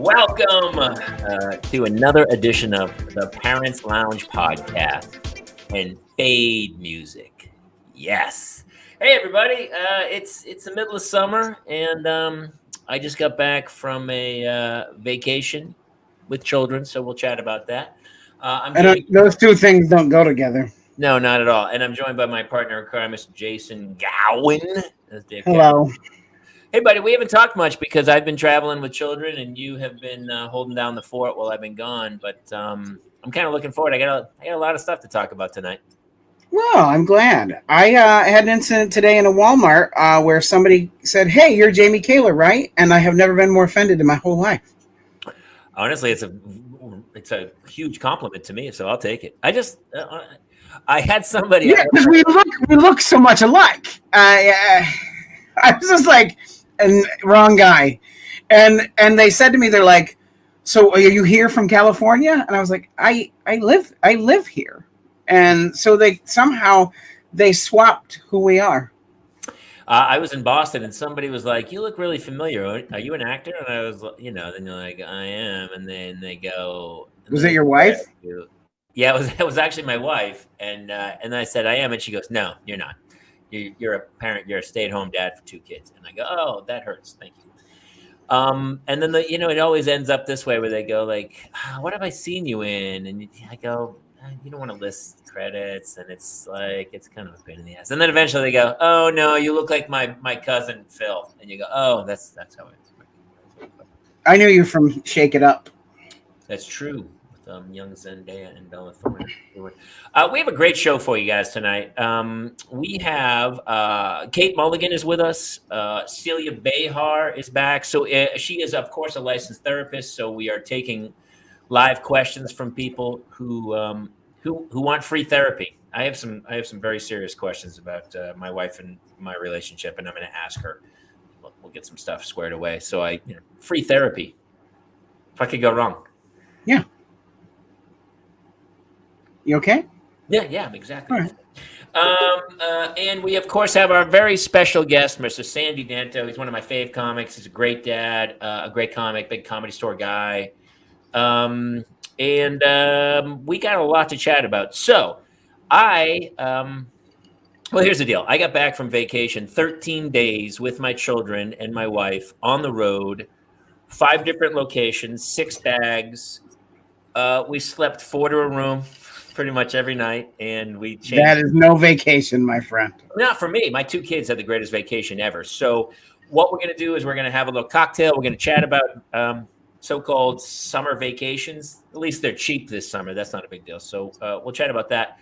Welcome to another edition of the Parents Lounge podcast and fade music. Yes. Hey, everybody. It's the middle of summer, and I just got back from a vacation with children, so we'll chat about that. Those two things don't go together. No, not at all. And I'm joined by my partner in crime, Mr. Jason Gowan. Hello. Hey, buddy, we haven't talked much because I've been traveling with children, and you have been holding down the fort while I've been gone. But I'm kind of looking forward. I got a lot of stuff to talk about tonight. Well, I'm glad. I had an incident today in a Walmart where somebody said, "Hey, you're Jamie Kaler, right?" And I have never been more offended in my whole life. Honestly, it's a huge compliment to me, so I'll take it. I had somebody. Yeah, because we look so much alike. I was just like. And wrong guy, and they said to me, they're like, "So are you here from California?" And I was like, I live here, and so they swapped who we are. I was in Boston, and somebody was like, "You look really familiar. Are you an actor?" And I was, then you're like, "I am," and then they go, "Was it your wife?" Yeah, it was actually my wife, and I said, "I am," and she goes, "No, you're not. You're a parent. You're a stay-at-home dad for 2 kids." And I go, "Oh, that hurts. Thank you." And then it always ends up this way where they go like, "What have I seen you in?" And I go, "You don't want to list credits," and it's like it's kind of a pain in the ass. And then eventually they go, "Oh no, you look like my cousin Phil," and you go, "Oh, that's how it is." I knew you from Shake It Up. That's true. Young Zendaya and Bella Thorne. We have a great show for you guys tonight. We have Kate Mulligan is with us. Celia Behar is back. So she is, of course, a licensed therapist. So we are taking live questions from people who want free therapy. I have some very serious questions about my wife and my relationship, and I'm going to ask her. We'll get some stuff squared away. So free therapy. If I could go wrong. Yeah. You okay? Yeah, exactly. All right. And we, of course, have our very special guest, Mr. Sandy Danto. He's one of my fave comics. He's a great dad, a great comic, big Comedy Store guy. And we got a lot to chat about. So well, here's the deal. I got back from vacation, 13 days with my children and my wife on the road, 5 different locations, 6 bags. We slept 4 to a room pretty much every night, and we changed. That is no vacation, my friend. Not for me. My 2 kids had the greatest vacation ever. So what we're going to do is we're going to have a little cocktail. We're going to chat about so-called summer vacations. At least they're cheap this summer. That's not a big deal. So we'll chat about that.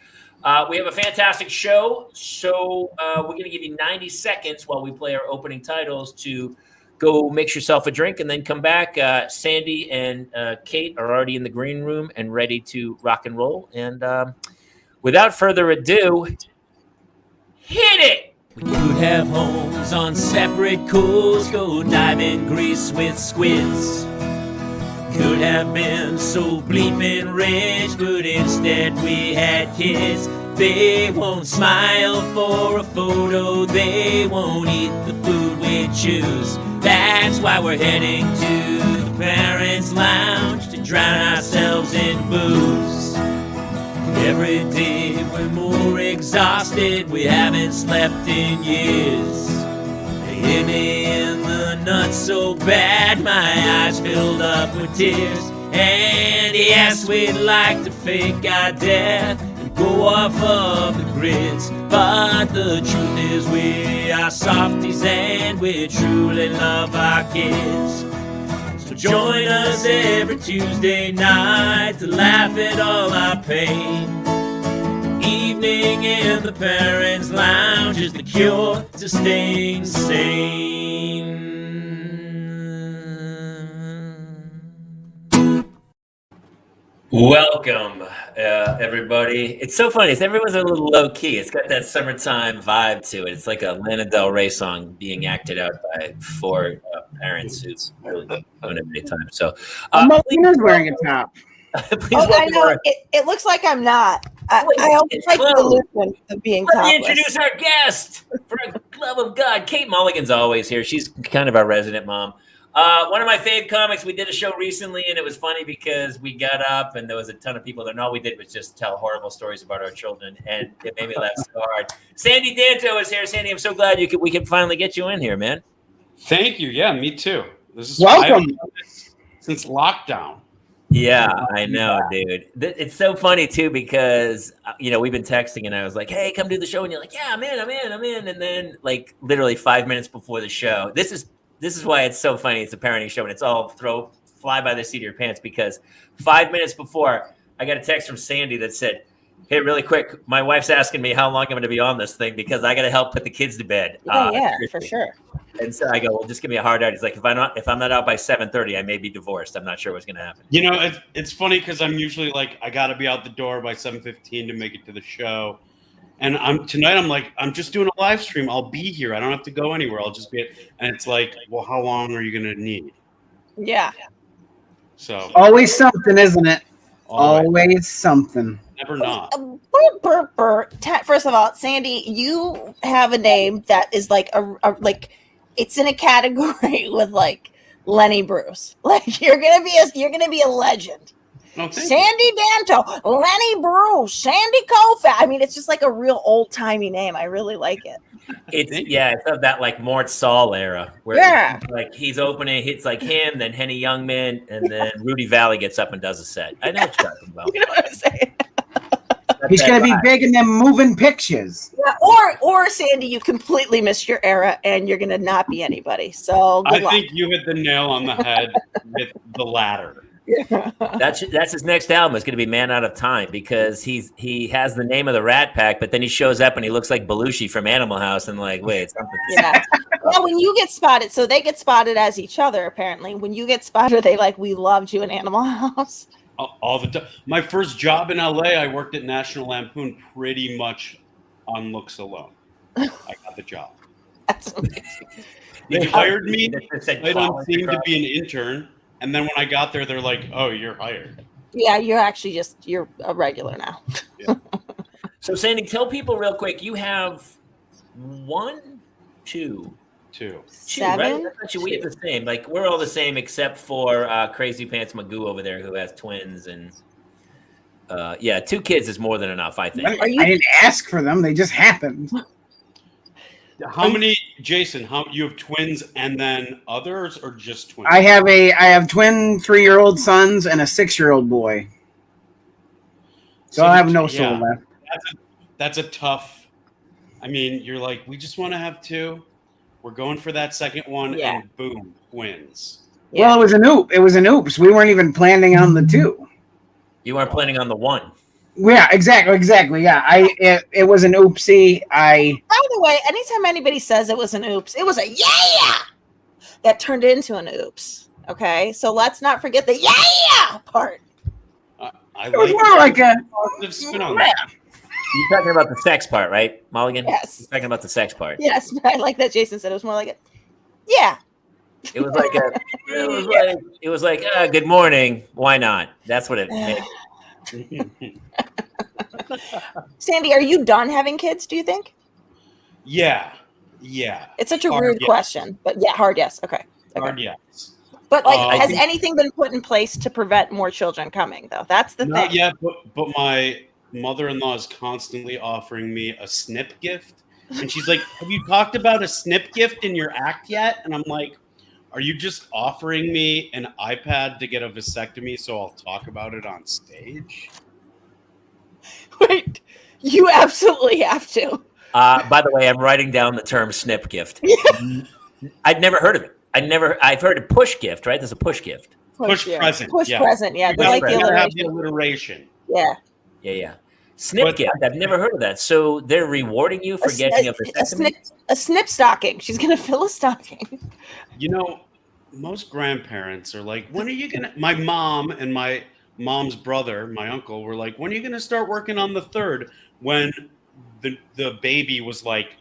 We have a fantastic show. So we're going to give you 90 seconds while we play our opening titles to go mix yourself a drink and then come back. Sandy and Kate are already in the green room and ready to rock and roll. And without further ado, hit it! We could have homes on separate coasts, go dive in Greece with squids. Could have been so bleeping rich, but instead we had kids. They won't smile for a photo, they won't eat the food we choose. That's why we're heading to the Parents Lounge to drown ourselves in booze. Every day we're more exhausted, we haven't slept in years. They hit me in the nuts so bad, my eyes filled up with tears. And yes, we'd like to fake our death and go off of the grids, but the truth is we are softies and we truly love our kids. So join us every Tuesday night to laugh at all our pain. Evening in the Parents Lounge is the cure to staying sane. Welcome, everybody. It's so funny. Everyone's a little low key. It's got that summertime vibe to it. It's like a Lana Del Rey song being acted out by four parents who really don't have any time. So, Malina's wearing a top. please Oh, I welcome know. our. It looks like I'm not. I Wait, always it's like the clothes. illusion of being Let me topless. introduce our guest. For the love of God, Kate Mulligan's always here. She's kind of our resident mom. One of my fave comics. We did a show recently, and it was funny because we got up, and there was a ton of people there, and all we did was just tell horrible stories about our children, and it made me laugh so hard. Sandy Danto is here. Sandy, I'm so glad we can finally get you in here, man. Thank you. Yeah, me too. This is Welcome. since lockdown. Yeah, I know, dude. It's so funny too because we've been texting, and I was like, "Hey, come do the show," and you're like, "Yeah, I'm in." And then, like, literally 5 minutes before the show, this is why it's so funny. It's a parenting show, and it's all fly by the seat of your pants because 5 minutes before, I got a text from Sandy that said, "Hey, really quick, my wife's asking me how long I'm going to be on this thing because I got to help put the kids to bed." Yeah, for sure. And so I go, "Well, just give me a hard out." He's like, "If I'm not out by 7:30, I may be divorced. I'm not sure what's going to happen." You know, it's funny because I'm usually like, I got to be out the door by 7:15 to make it to the show. And tonight I'm like, I'm just doing a live stream. I'll be here. I don't have to go anywhere. I'll just be. And it's like, well, how long are you going to need? Yeah. So Always something, isn't it? Always something. Never not. First of all, Sandy, you have a name that is like it's in a category with like Lenny Bruce. Like you're gonna be a legend. No, thank you. Sandy Danto, Lenny Bruce, Sandy Koufax. I mean, it's just like a real old timey name. I really like it. It's of that like Mort Saul era where like he's opening hits like him, then Henny Youngman, and then Rudy Valley gets up and does a set. I know what you're talking about. You know what I'm saying? He's gonna be big in them moving pictures. Yeah, or Sandy, you completely missed your era and you're gonna not be anybody. So good luck. think you hit the nail on the head with the latter. That's his next album. It's going to be Man Out of Time because he has the name of the Rat Pack, but then he shows up and he looks like Belushi from Animal House, and like, wait, something. Yeah. Well, when you get spotted, so they get spotted as each other. Apparently, when you get spotted, they like, we loved you in Animal House. All the time. My first job in LA, I worked at National Lampoon pretty much on looks alone. I got the job. That's amazing. They hired me. I I don't seem to be an intern. And then when I got there, they're like, "Oh, you're hired." Yeah, you're a regular now. Yeah. So, Sandy, tell people real quick. You have two. 7. Right? Actually, we have the same. Like we're all the same except for Crazy Pants Magoo over there, who has twins, and 2 kids is more than enough. I think. I didn't ask for them; they just happened. How many, Jason? How you have twins and then others, or just twins? I have twin 3-year-old sons and a 6-year-old boy. So I have no soul left. That's a tough. I mean, you're like, we just want to have 2. We're going for that second one, and boom, twins. Yeah. Well, it was an oops. We weren't even planning on the 2. You weren't planning on the 1. Yeah, exactly. Yeah, it was an oopsie. By the way, anytime anybody says it was an oops, it was a that turned into an oops. Okay, so let's not forget the part. It was more like a positive spin on that. You're talking about the sex part, right, Mulligan? Yes. You're talking about the sex part. Yes, but I like that Jason said it was more like it. Yeah. It was like it was like good morning. Why not? That's what it made. Sandy, are you done having kids, do you think? Yeah. It's such a Hard rude yes. question, but hard yes. Okay. Hard yes. But like, I has think- anything been put in place to prevent more children coming, though? That's the Not thing. yet, but my mother-in-law is constantly offering me a snip gift, and she's like, "Have you talked about a snip gift in your act yet?" And I'm like, "Are you just offering me an iPad to get a vasectomy so I'll talk about it on stage?" Wait, you absolutely have to. By the way, I'm writing down the term snip gift. I'd never heard of it. I've heard of push gift, right? There's a push gift. Push present, Push yeah. present, yeah. They Push like present. the Have the alliteration. alliteration. Yeah. Yeah. Snip gift. I've never heard of that. So they're rewarding you for getting a vasectomy? A snip stocking. She's gonna fill a stocking. You know, most grandparents are like, "When are you gonna?" My mom and my mom's brother, my uncle, were like, when are you going to start working on the third? When the baby was like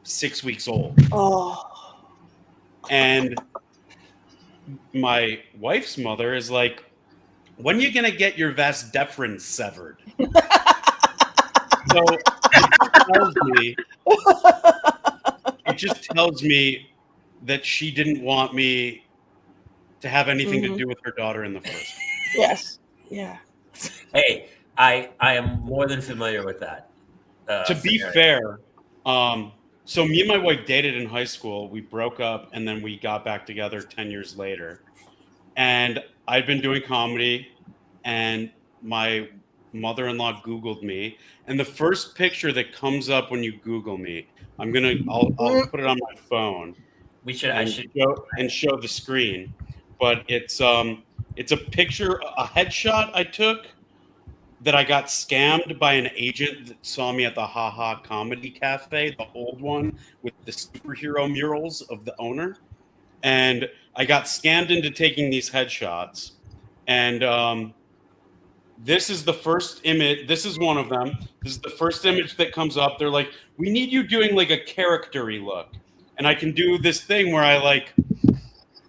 6 weeks old. Oh. And my wife's mother is like, when are you going to get your vas deferens severed? So it just tells me that she didn't want me to have anything to do with her daughter in the first place. Yes. Yeah. Hey, I am more than familiar with that. To be fair, so me and my wife dated in high school. We broke up and then we got back together 10 years later. And I'd been doing comedy, and my mother-in-law Googled me. And the first picture that comes up when you Google me, I'll put it on my phone. I should show the screen. But it's a picture, a headshot I took that I got scammed by an agent that saw me at the Ha Ha Comedy Cafe, the old one with the superhero murals of the owner. And I got scammed into taking these headshots. And this is the first image. This is one of them. This is the first image that comes up. They're like, we need you doing like a character-y look. And I can do this thing where I like,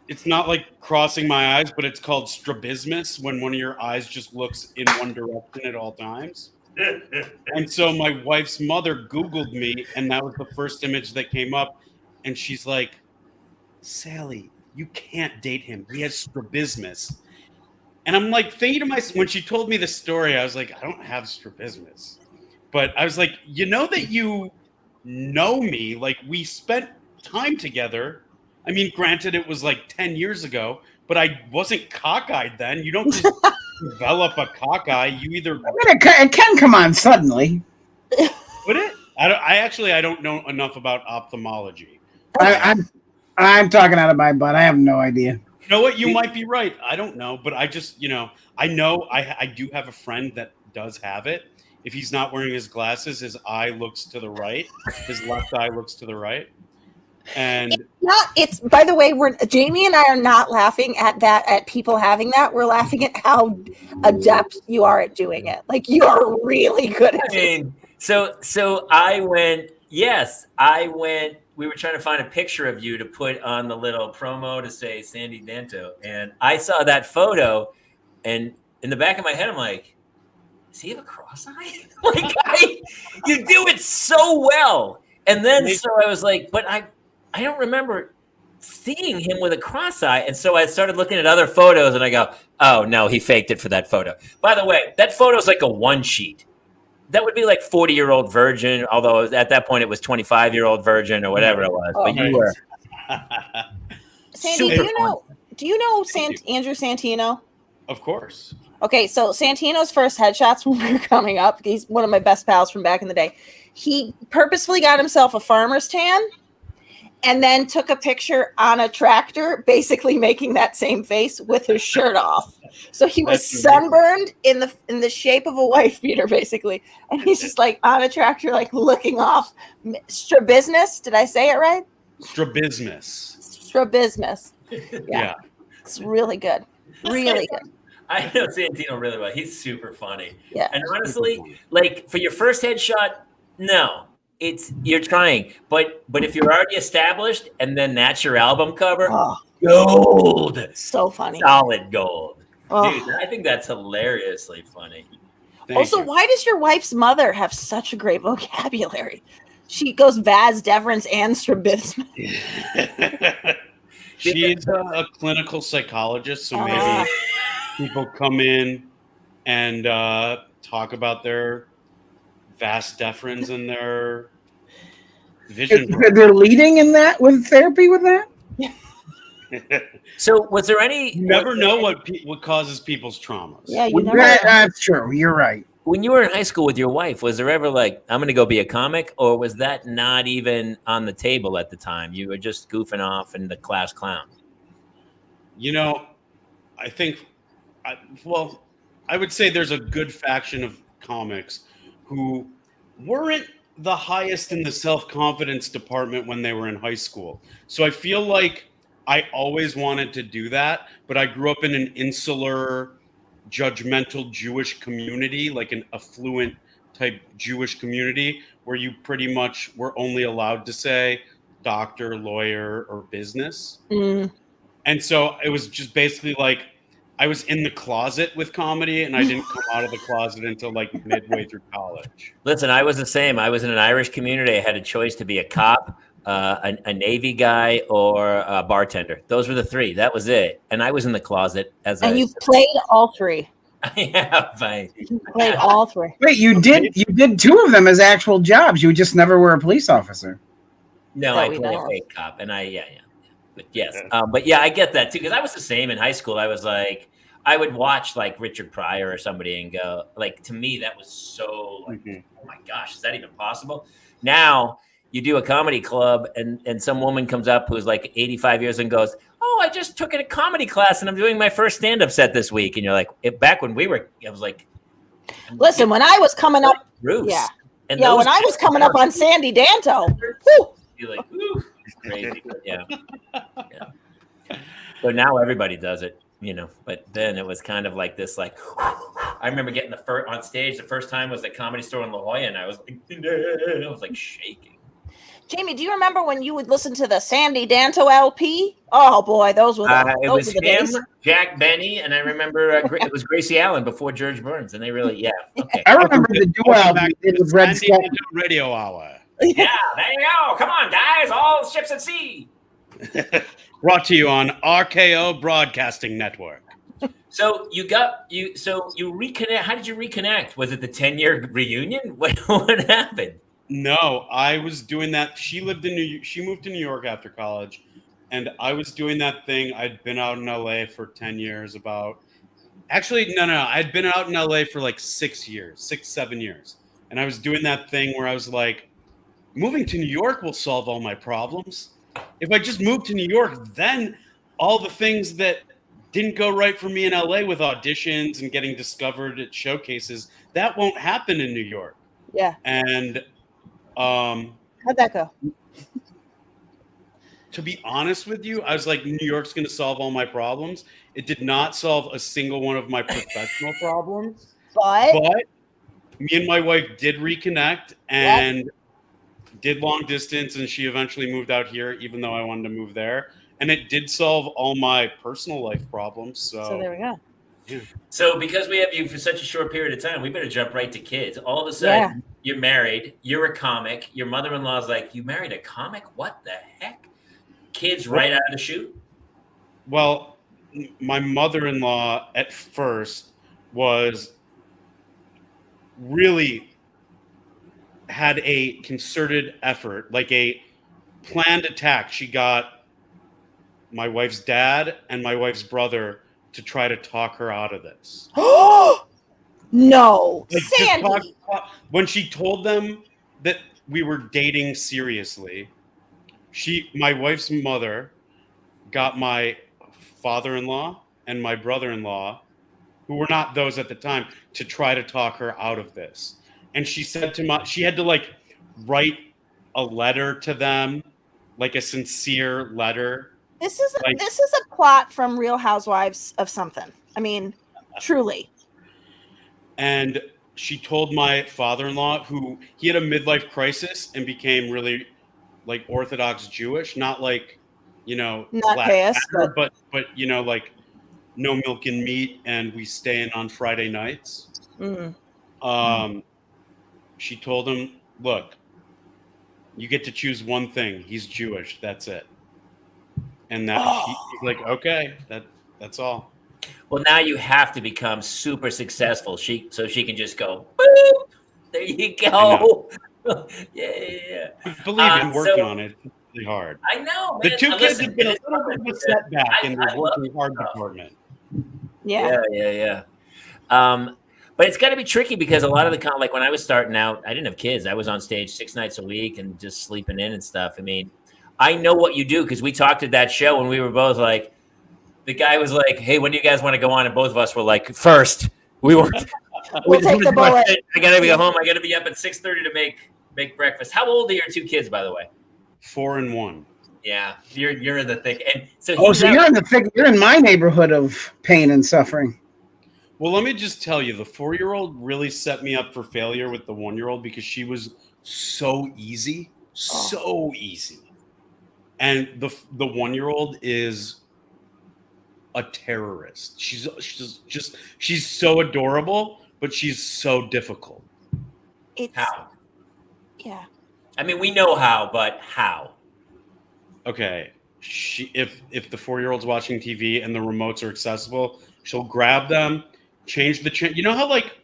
it's not like crossing my eyes, but it's called strabismus, when one of your eyes just looks in one direction at all times. And so my wife's mother Googled me, and that was the first image that came up. And she's like, Sally, you can't date him. He has strabismus. And I'm like thinking to myself, when she told me the story, I was like, I don't have strabismus. But I was like, you know that you know me. Like, we spent time together. I mean, granted, it was like 10 years ago, but I wasn't cockeyed then. You don't just develop a cockeye. You either... I mean, it can come on suddenly. Would it? I don't know enough about ophthalmology. I'm talking out of my butt. I have no idea. You know what? You might be right. I don't know, but I just, I know I do have a friend that does have it. If he's not wearing his glasses, his eye looks to the right. His left eye looks to the right. And it's by the way, Jamie and I are not laughing at people having that. We're laughing at how adept you are at doing it. Like, you are really good at it. So I went, we were trying to find a picture of you to put on the little promo to say Sandy Danto. And I saw that photo, and in the back of my head, I'm like, does he have a cross eye? Like, you do it so well. And then, so I was like, but I don't remember seeing him with a cross eye. And so I started looking at other photos, and I go, oh, no, he faked it for that photo. By the way, that photo's like a one sheet. That would be like 40-year-old virgin, although at that point it was 25-year-old virgin or whatever it was. But you were. Sandy, do you know Andrew Santino? Of course. Okay, so Santino's first headshots when we were coming up, he's one of my best pals from back in the day. He purposefully got himself a farmer's tan and then took a picture on a tractor, basically making that same face with his shirt off. So he was sunburned in the shape of a wife beater, basically. And he's just like on a tractor, like looking off. Strabismus, did I say it right? Strabismus. Yeah. It's really good. Really good. I know Santino really well. He's super funny. Yeah. And honestly, like, for your first headshot, no. You're trying, but if you're already established and then that's your album cover, gold. So funny. Solid gold. Oh. Dude, I think that's hilariously funny. Why does your wife's mother have such a great vocabulary? She goes vas deferens and strabismus. She's a clinical psychologist, so maybe people come in and talk about their vas deferens and their vision. They're leading in that with therapy with that. So, was there any? You never know what causes people's traumas. Yeah, you never. That's true. You're right. When you were in high school with your wife, was there ever like, I'm going to go be a comic, or was that not even on the table at the time? You were just goofing off and the class clown. I think, I would say there's a good faction of comics who weren't the highest in the self-confidence department when they were in high school. So I feel like I always wanted to do that, but I grew up in an insular judgmental Jewish community, like an affluent type Jewish community, where you pretty much were only allowed to say doctor, lawyer, or business. Mm. And so it was just basically like I was in the closet with comedy, and I didn't come out of the closet until like midway through college. Listen, I was the same. I was in an Irish community. I had a choice to be a cop, a Navy guy, or a bartender. Those were the three. That was it. And I was in the closet as And you've played all three. You Played all three. Wait, you did two of them as actual jobs. You just never were a police officer. No, That I we played know a of. fake cop, and yeah. But yes, but yeah, I get that too because I was the same in high school. I was like, I would watch like Richard Pryor or somebody and go, like, to me that was so like, oh my gosh, is that even possible? Now you do a comedy club and some woman comes up who's like 85 years and goes, oh, I just took a comedy class and I'm doing my first stand-up set this week. And you're like, back when we were, I was like, Listen, when I was coming up, Bruce. yeah. And Yeah, those when I was coming up on Sandy Danto, whew, you're like, ooh, it's crazy. But yeah. So now everybody does it, you know. But then it was kind of like this, like, I remember getting on stage. The first time was at Comedy Store in La Jolla, and I was like shaking. Jamie, do you remember when you would listen to the Sandy Danto LP? Oh boy, those were It was the him, days. Jack Benny, and I remember it was Gracie Allen before George Burns, and they really, okay. I remember the duo album they did with Red Sandy Skull. Danto Radio Hour. Yeah, there you go. Come on, guys, all ships at sea. Brought to you on RKO Broadcasting Network. So you reconnect. How did you reconnect? Was it the 10-year reunion? What happened? No, I was doing that. She moved to New York after college, and I was doing that thing. I'd been out in LA for 10 years Actually, no. I'd been out in LA for like 6 years, 7 years. And I was doing that thing where I was like, moving to New York will solve all my problems. If I just moved to New York, then all the things that didn't go right for me in LA with auditions and getting discovered at showcases, that won't happen in New York. Yeah. And how'd that go? To be honest with you, I was like, New York's going to solve all my problems. It did not solve a single one of my professional problems. But Me and my wife did reconnect and did long distance, and she eventually moved out here, even though I wanted to move there. And it did solve all my personal life problems. So there we go. Yeah. So because we have you for such a short period of time, we better jump right to kids. All of a sudden, you're married, you're a comic, your mother-in-law's like, you married a comic? What the heck? Kids right out of the chute? Well, my mother-in-law at first was really had a concerted effort, like a planned attack. She got my wife's dad and my wife's brother to try to talk her out of this. No, Like, Sandy. When she told them that we were dating seriously, my wife's mother got my father-in-law and my brother-in-law, who were not those at the time, to try to talk her out of this. And she said she had to like write a letter to them, like a sincere letter. This is a plot from Real Housewives of something. I mean, truly. And she told my father-in-law, who he had a midlife crisis and became really like Orthodox Jewish, not like, not chaos, but like no milk and meat, and we stay in on Friday nights. She told him, look, you get to choose one thing. He's Jewish. That's it. And he's like, okay, that's all. Well, now you have to become super successful. So she can just go, boop, there you go. Yeah. Believe in working on it. It's really hard. I know, man. The two kids have been a little bit of a setback in the working hard department. Yeah. But it's got to be tricky because a lot of the like when I was starting out, I didn't have kids. I was on stage 6 nights a week and just sleeping in and stuff. I mean, I know what you do because we talked at that show and we were both like, the guy was like, hey, when do you guys want to go on? And both of us were like, first. We'll take the bullet. I got to go home. I got to be up at 6:30 to make breakfast. How old are your two kids, by the way? 4 and 1. Yeah, you're in the thick. And so you're in the thick. You're in my neighborhood of pain and suffering. Well, let me just tell you, the 4-year-old really set me up for failure with the 1-year-old because she was so easy, so easy. And the 1-year-old is a terrorist. She's so adorable, but she's so difficult. It's How? yeah. I mean, we know how, but how? Okay, if the 4-year-old's watching TV and the remotes are accessible, she'll grab them, change the channel. You know how like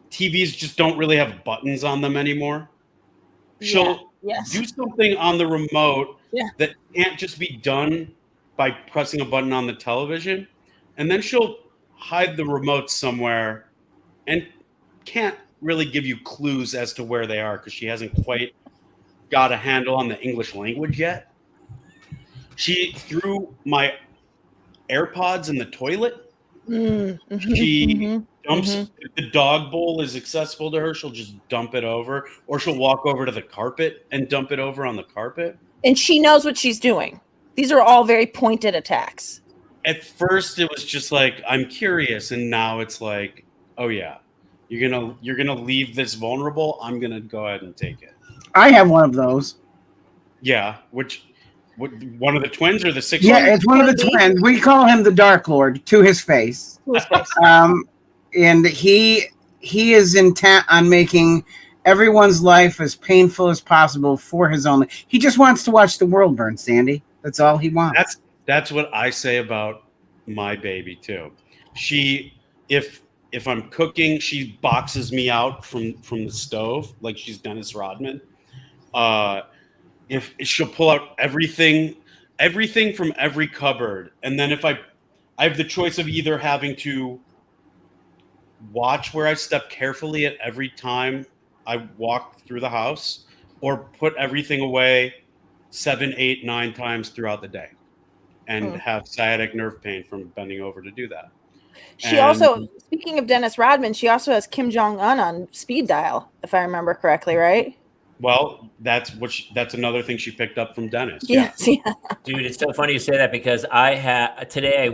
TVs just don't really have buttons on them anymore? She'll Yes. do something on the remote Yeah. that can't just be done by pressing a button on the television, and then she'll hide the remote somewhere and can't really give you clues as to where they are because she hasn't quite got a handle on the English language yet. She threw my AirPods in the toilet. She dumps if the dog bowl is accessible to her, she'll just dump it over, or she'll walk over to the carpet and dump it over on the carpet. And she knows what she's doing. These are all very pointed attacks. At first it was just like, I'm curious, and now it's like, oh yeah, you're gonna leave this vulnerable, I'm gonna go ahead and take it. I have one of those. Yeah, which one of the twins or the six? Yeah, it's one of the twins. We call him the Dark Lord to his face. And he is intent on making everyone's life as painful as possible for his own. He just wants to watch the world burn, Sandy. That's all he wants. That's what I say about my baby too. If I'm cooking, she boxes me out from the stove like she's Dennis Rodman. If she'll pull out everything from every cupboard, and then if I have the choice of either having to watch where I step carefully at every time I walk through the house, or put everything away 7, 8, 9 times throughout the day, and have sciatic nerve pain from bending over to do that. She also, speaking of Dennis Rodman, she also has Kim Jong-un on speed dial, if I remember correctly, right? Well, that's another thing she picked up from Dennis. Yes, yeah. Dude, it's so funny you say that because today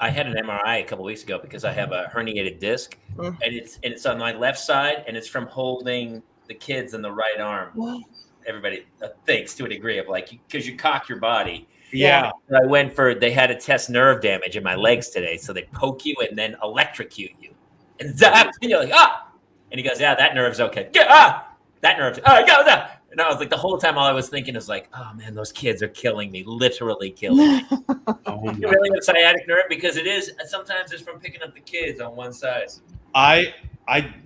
I had an MRI a couple weeks ago because I have a herniated disc, and it's on my left side, and it's from holding the kids in the right arm. Everybody thinks to a degree of like, because you cock your body. Yeah. They had to test nerve damage in my legs today, so they poke you and then electrocute you, and zap, and you're like, ah, and he goes, yeah, that nerve's okay. Yeah, that nerve's, oh, go, no. And I was like, the whole time, all I was thinking is like, oh man, those kids are killing me, literally killing me. You really have sciatic nerve because it is. Sometimes it's from picking up the kids on one side. I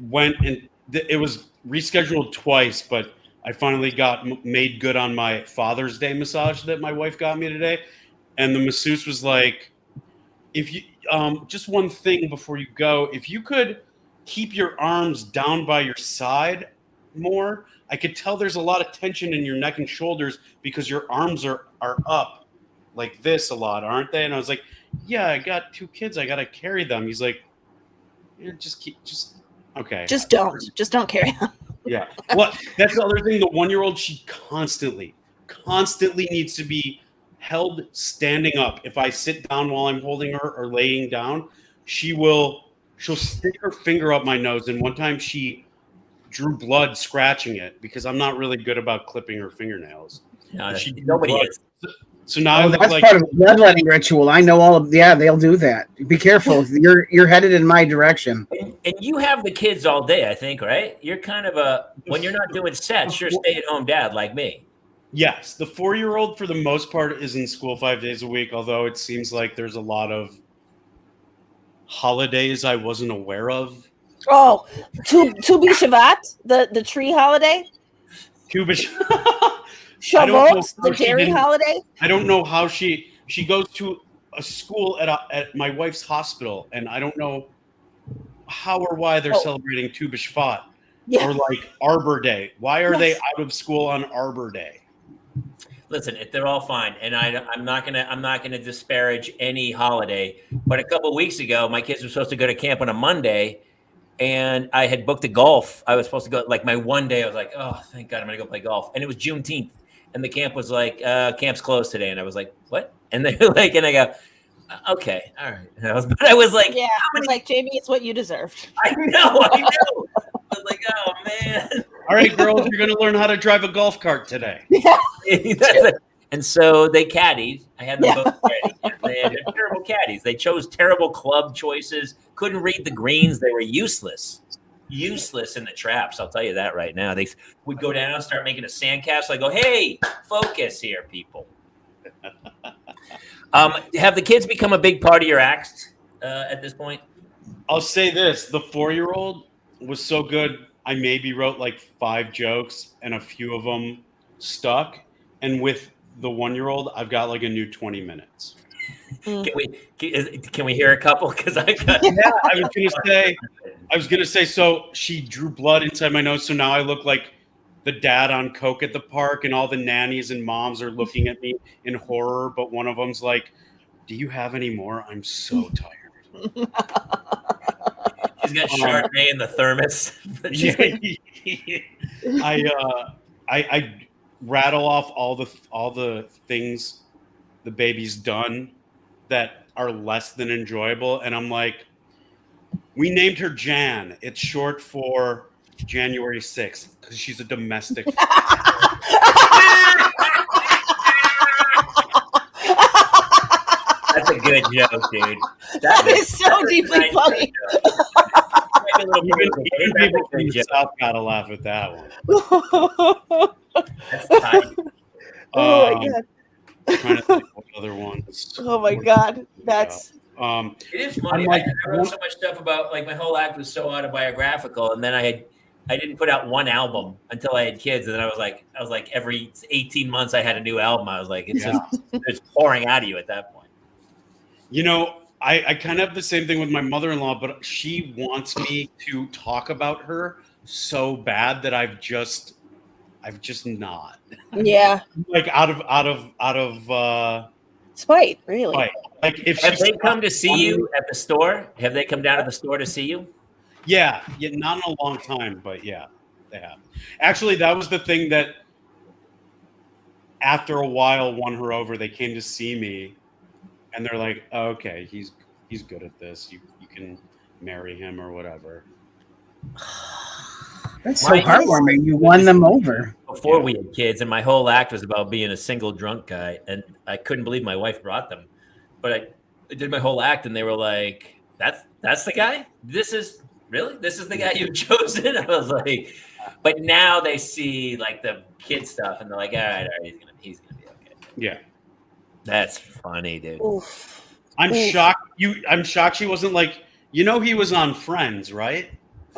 went and it was rescheduled twice, but I finally got made good on my Father's Day massage that my wife got me today, and the masseuse was like, "If you just one thing before you go, if you could keep your arms down by your side more." I could tell there's a lot of tension in your neck and shoulders because your arms are up like this a lot, aren't they? And I was like, yeah, I got 2 kids. I got to carry them. He's like, yeah, okay. Just don't carry them. Yeah. Well, that's the other thing. The 1-year-old, she constantly needs to be held standing up. If I sit down while I'm holding her or laying down, she'll stick her finger up my nose. And one time she drew blood scratching it because I'm not really good about clipping her fingernails. No, nobody is. So now that's part of the bloodletting ritual. I know all of. Yeah, they'll do that. Be careful. You're headed in my direction. And you have the kids all day, I think, right? You're kind of when you're not doing sets, you're a stay-at-home dad like me. Yes, the 4-year-old for the most part is in school 5 days a week. Although it seems like there's a lot of holidays I wasn't aware of. Oh, Tu B'Shavat, the tree holiday. Tu Shavuot, the dairy holiday. I don't know how she goes to a school at my wife's hospital, and I don't know how or why they're celebrating Tu B'Shvat or like Arbor Day. Why are they out of school on Arbor Day? Listen, they're all fine, and I'm not gonna disparage any holiday. But a couple of weeks ago, my kids were supposed to go to camp on a Monday. And I had booked a golf. I was supposed to go, like my one day, I was like, oh, thank God, I'm going to go play golf. And it was Juneteenth. And the camp was like, camp's closed today. And I was like, what? And they were like, and I go, Okay, all right. But I was like, Yeah, it's like Jamie, it's what you deserved. I know. I was like, oh man. All right, girls, you're going to learn how to drive a golf cart today. And so they caddied. I had them Yeah. both ready. And they're terrible caddies. They chose terrible club choices. Couldn't read the greens. They were useless. Useless in the traps. I'll tell you that right now. They would go down, start making a sandcastle. I go, hey, focus here, people. Have the kids become a big part of your act at this point? I'll say this. The 4-year-old was so good. I maybe wrote like 5 jokes and a few of them stuck. And with the 1-year-old, I've got like a new 20 minutes. Can we hear a couple? Because I got. Yeah, I was gonna say. So she drew blood inside my nose. So now I look like the dad on coke at the park, and all the nannies and moms are looking at me in horror. But one of them's like, "Do you have any more? I'm so tired." He's got Chardonnay in the thermos. I rattle off all the things the baby's done that are less than enjoyable, and I'm like, we named her Jan. It's short for January 6th because she's a domestic. That's a good joke, dude. That is so deeply funny. Even people from the South gotta laugh at that one. That's tight. Oh my god. Trying to think what other ones. Oh my god. That's It is funny. Like, I wrote so much stuff about, like, my whole act was so autobiographical, and then I didn't put out one album until I had kids, and then I was like every 18 months I had a new album. I was like, it's pouring out of you at that point. You know, I kind of have the same thing with my mother-in-law, but she wants me to talk about her so bad that I've just not. yeah. Like out of Spite, really. spite. Like if Have she they come to see you at the store? Have they come down to the store to see you? Yeah, not in a long time, but yeah, they have. Actually, that was the thing that after a while won her over. They came to see me, and they're like, oh, "Okay, he's good at this. You can marry him or whatever." That's so heartwarming. You won them over. Before we had kids, and my whole act was about being a single drunk guy, and I couldn't believe my wife brought them. But I did my whole act, and they were like, "That's the guy? This is the guy you've chosen?" I was like, but now they see like the kid stuff, and they're like, all right, he's gonna be okay. Yeah, that's funny, dude. Oof. I'm shocked. I'm shocked she wasn't like, he was on Friends, right?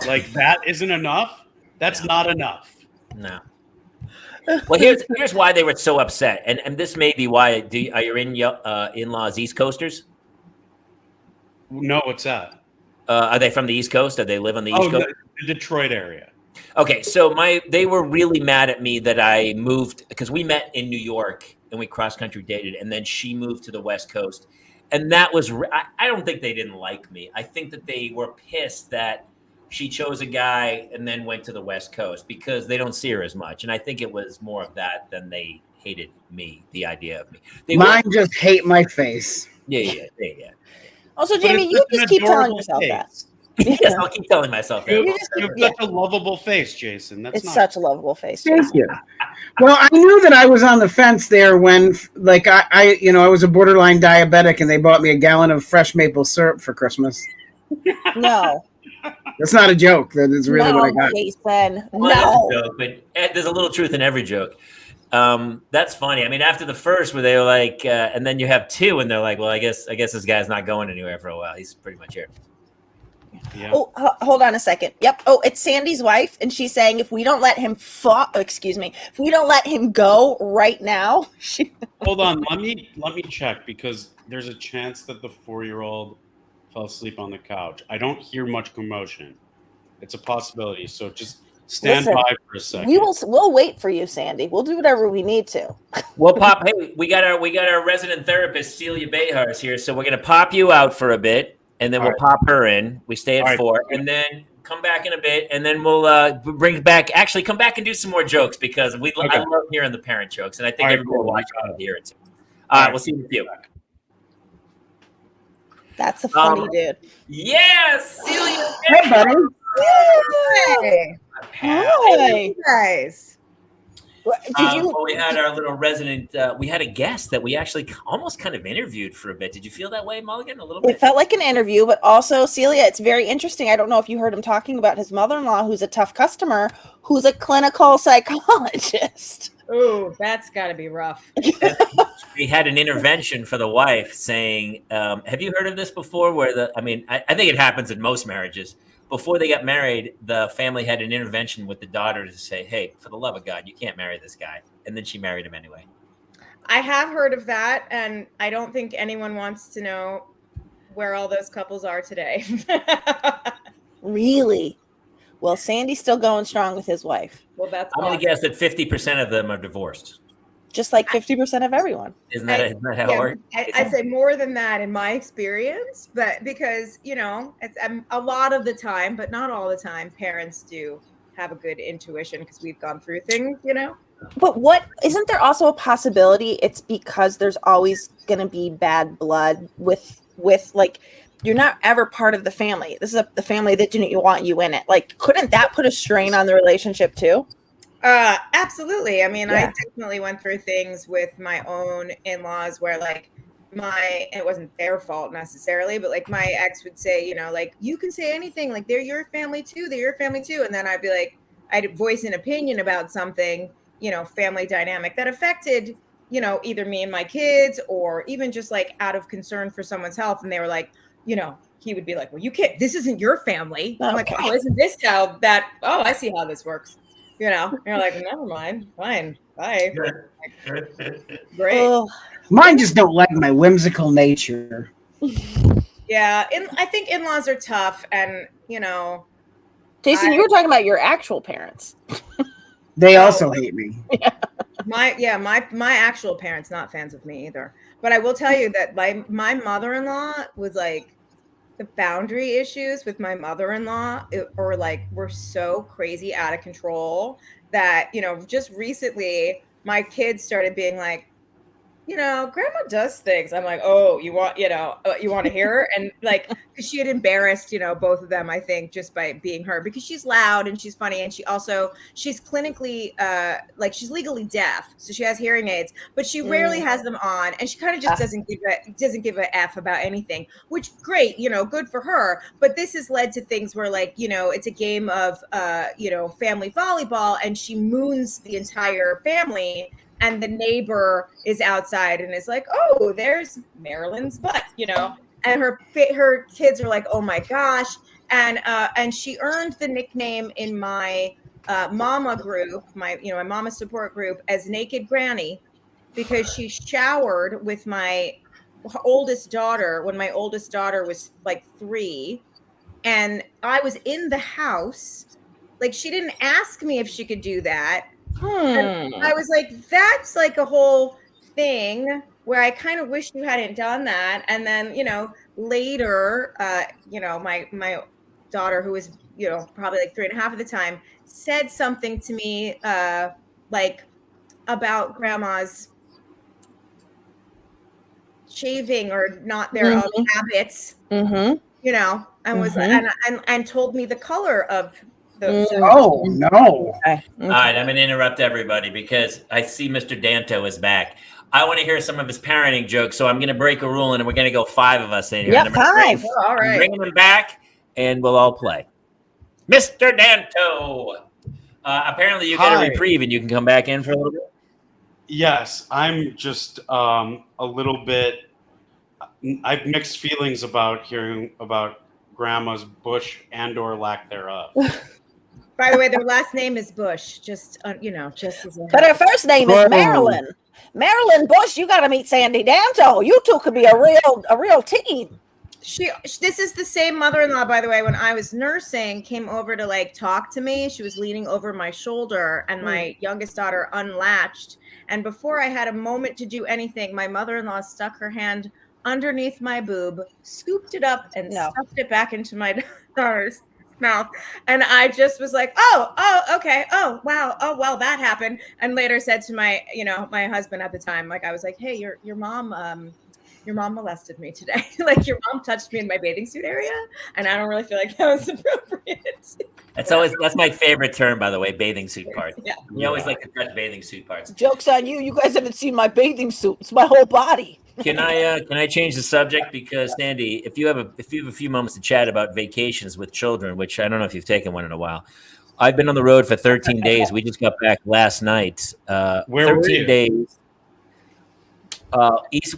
Like that isn't enough. That's not enough. No. Well, here's why they were so upset, and this may be why. Are your in-laws East Coasters? No, what's that? Are they from the East Coast? Do they live on the East Coast? The Detroit area. Okay, so they were really mad at me that I moved, because we met in New York and we cross-country dated, and then she moved to the West Coast, and that was I don't think they didn't like me. I think that they were pissed that she chose a guy and then went to the West Coast because they don't see her as much. And I think it was more of that than they hated me, the idea of me. Mine just hate my face. Yeah. Also, Jamie, you just keep telling yourself that. Yes, I'll keep telling myself that. You have such a lovable face, Jason. It's such a lovable face, Thank Jason. you. Well, I knew that I was on the fence there when, like, I was a borderline diabetic, and they bought me a gallon of fresh maple syrup for Christmas. No. That's not a joke. That is really what I got. Jason. Well, no. that's a joke, but there's a little truth in every joke. That's funny. I mean, after the first, where they were like, and then you have two, and they're like, well, I guess this guy's not going anywhere for a while. He's pretty much here. Yeah. Oh, hold on a second. Yep. Oh, it's Sandy's wife, and she's saying if we don't let him if we don't let him go right now. Hold on, let me check, because there's a chance that the 4-year-old fell asleep on the couch. I don't hear much commotion. It's a possibility, so just stand by for a second. We'll wait for you, Sandy. We'll do whatever we need to. Well, Pop, hey, we got our resident therapist Celia Behar is here, so we're gonna pop you out for a bit, and then we'll pop her in. We stay at 4, and then come back in a bit, and then we'll bring back. Actually, come back and do some more jokes, because I love hearing the parent jokes, and I think everyone will watch out to hear it too. All right, we'll see you in a few. That's a funny dude. Yes, Celia. Hey, buddy. Hey, Hi. you guys. Did you? Well, we had our little resident. We had a guest that we actually almost kind of interviewed for a bit. Did you feel that way, Mulligan? A little It bit. felt like an interview, but also Celia, it's very interesting. I don't know if you heard him talking about his mother-in-law, who's a tough customer, who's a clinical psychologist. Oh, that's got to be rough. We had an intervention for the wife saying, have you heard of this before? Where I think it happens in most marriages. Before they got married, the family had an intervention with the daughter to say, hey, for the love of God, you can't marry this guy. And then she married him anyway. I have heard of that, and I don't think anyone wants to know where all those couples are today. Really? Well, Sandy's still going strong with his wife, Well, that's I'm going to guess that 50% of them are divorced. just like 50% of everyone. Isn't that how it works? I'd say more than that in my experience, but because, it's a lot of the time, but not all the time, parents do have a good intuition because we've gone through things, But what isn't there also a possibility it's because there's always going to be bad blood with like you're not ever part of the family. This is the family that didn't want you in it. Like, couldn't that put a strain on the relationship too? Absolutely. I mean, Yeah. I definitely went through things with my own in-laws where like it wasn't their fault necessarily, but like my ex would say, like, you can say anything, like they're your family too. And then I'd be like, I'd voice an opinion about something, family dynamic that affected, either me and my kids or even just like out of concern for someone's health. And they were like, he would be like, well, you can't, this isn't your family. I'm like, Okay. oh, isn't this how that, oh, I see how this works. You're like, never mind. Fine. Bye. Great. Oh, Mine just don't like my whimsical nature. Yeah. I think in-laws are tough. And, Jason, you were talking about your actual parents. They also hate me. my actual parents, not fans of me either. But I will tell you that my mother-in-law was like, the boundary issues with my mother-in-law were so crazy out of control that, just recently my kids started being like, grandma does things. I'm like, oh, you want to hear her? And like, because she had embarrassed, both of them, I think, just by being her, because she's loud and she's funny. And she's clinically, she's legally deaf. So she has hearing aids, but she rarely has them on. And she kind of just doesn't give a F about anything, which great, good for her. But this has led to things where like, it's a game of, family volleyball, and she moons the entire family. And the neighbor is outside and is like, oh, there's Marilyn's butt, and her kids are like, oh my gosh. And she earned the nickname in my mama group, my mama support group, as Naked Granny, because she showered with my oldest daughter when my oldest daughter was like 3. And I was in the house. Like, she didn't ask me if she could do that. I was like, that's like a whole thing where I kind of wish you hadn't done that. And then, later, my daughter, who was, probably like 3.5 at the time, said something to me, like about grandma's shaving or not their own habits, and was and told me the color of those. Oh no! All right, I'm going to interrupt everybody because I see Mr. Danto is back. I want to hear some of his parenting jokes, so I'm going to break a rule, and we're going to go 5 of us in here. Yeah, 5. All right. I'm bringing him back, and we'll all play. Mr. Danto, apparently you got a reprieve, and you can come back in for a little bit. Yes, I'm just a little bit. I have mixed feelings about hearing about Grandma's bush and/or lack thereof. By the way, their last name is Bush. Just just as. But her first name is Marilyn. Marilyn Bush. You got to meet Sandy Danto. You two could be a real team. This is the same mother-in-law, by the way. When I was nursing, came over to like talk to me. She was leaning over my shoulder, and my youngest daughter unlatched. And before I had a moment to do anything, my mother-in-law stuck her hand underneath my boob, scooped it up, and stuffed it back into my daughter's mouth. And I just was like, oh, okay. Oh, wow. Oh, well, that happened. And later said to my, my husband at the time, like, I was like, hey, your mom your mom molested me today. Like your mom touched me in my bathing suit area, and I don't really feel like that was appropriate. That's my favorite term, by the way, bathing suit part. Yeah. You always like to touch bathing suit parts. Joke's on you. You guys haven't seen my bathing suit. It's my whole body. Can I change the subject? Because Sandy, if you have a few moments to chat about vacations with children, which I don't know if you've taken one in a while. I've been on the road for 13 days. We just got back last night. Where were 13 you? days.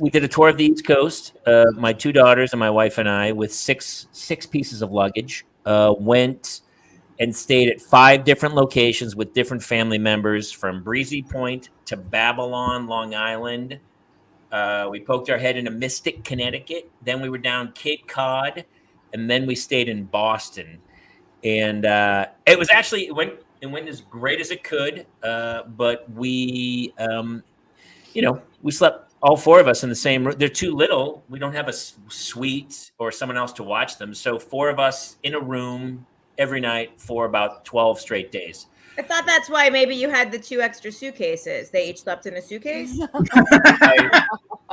We did a tour of the East Coast. My two daughters and my wife and I, with six pieces of luggage, went and stayed at 5 different locations with different family members, from Breezy Point to Babylon, Long Island. We poked our head into Mystic, Connecticut. Then we were down Cape Cod, and then we stayed in Boston. And it was actually it went as great as it could. But we, we slept, all 4 of us, in the same room. They're too little. We don't have a suite or someone else to watch them. So 4 of us in a room every night for about 12 straight days. I thought that's why maybe you had the 2 extra suitcases. They each slept in a suitcase.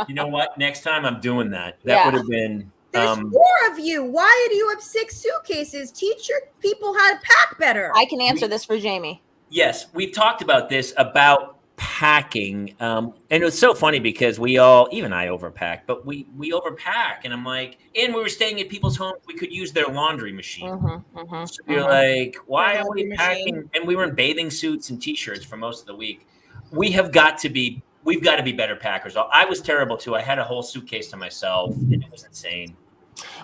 You know what? Next time I'm doing that. That would have been. There's 4 of you. Why do you have 6 suitcases? Teach your people how to pack better. I can answer this for Jamie. Yes, we've talked about this, about packing. And it was so funny because even I overpack, but we overpack. And I'm like, and we were staying at people's homes. We could use their laundry machine. So you're like, why are we packing? And we were in bathing suits and t-shirts for most of the week. We've got to be better packers. I was terrible too. I had a whole suitcase to myself, and it was insane.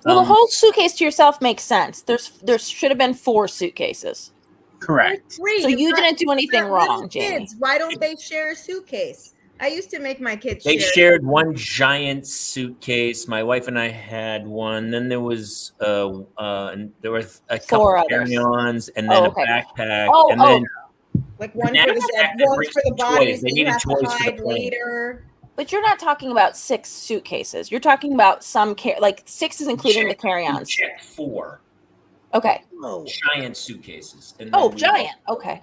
Well, the whole suitcase to yourself makes sense. There should have been 4 suitcases. Correct. So you didn't do anything wrong, Jamie. Kids, why don't they share a suitcase? I used to make my kids They share. shared one giant suitcase. My wife and I had one. Then there was a couple 4 of others. carry-ons, and then Okay. a backpack, Oh, and then Like one Now for they have the to one bring for the some bodies toys. They that you needed have to toys for the hide plane. later. But you're not talking about 6 suitcases. You're talking about some 6 is including the carry-ons. checked 4 Okay. giant suitcases. And Oh, then giant. Okay.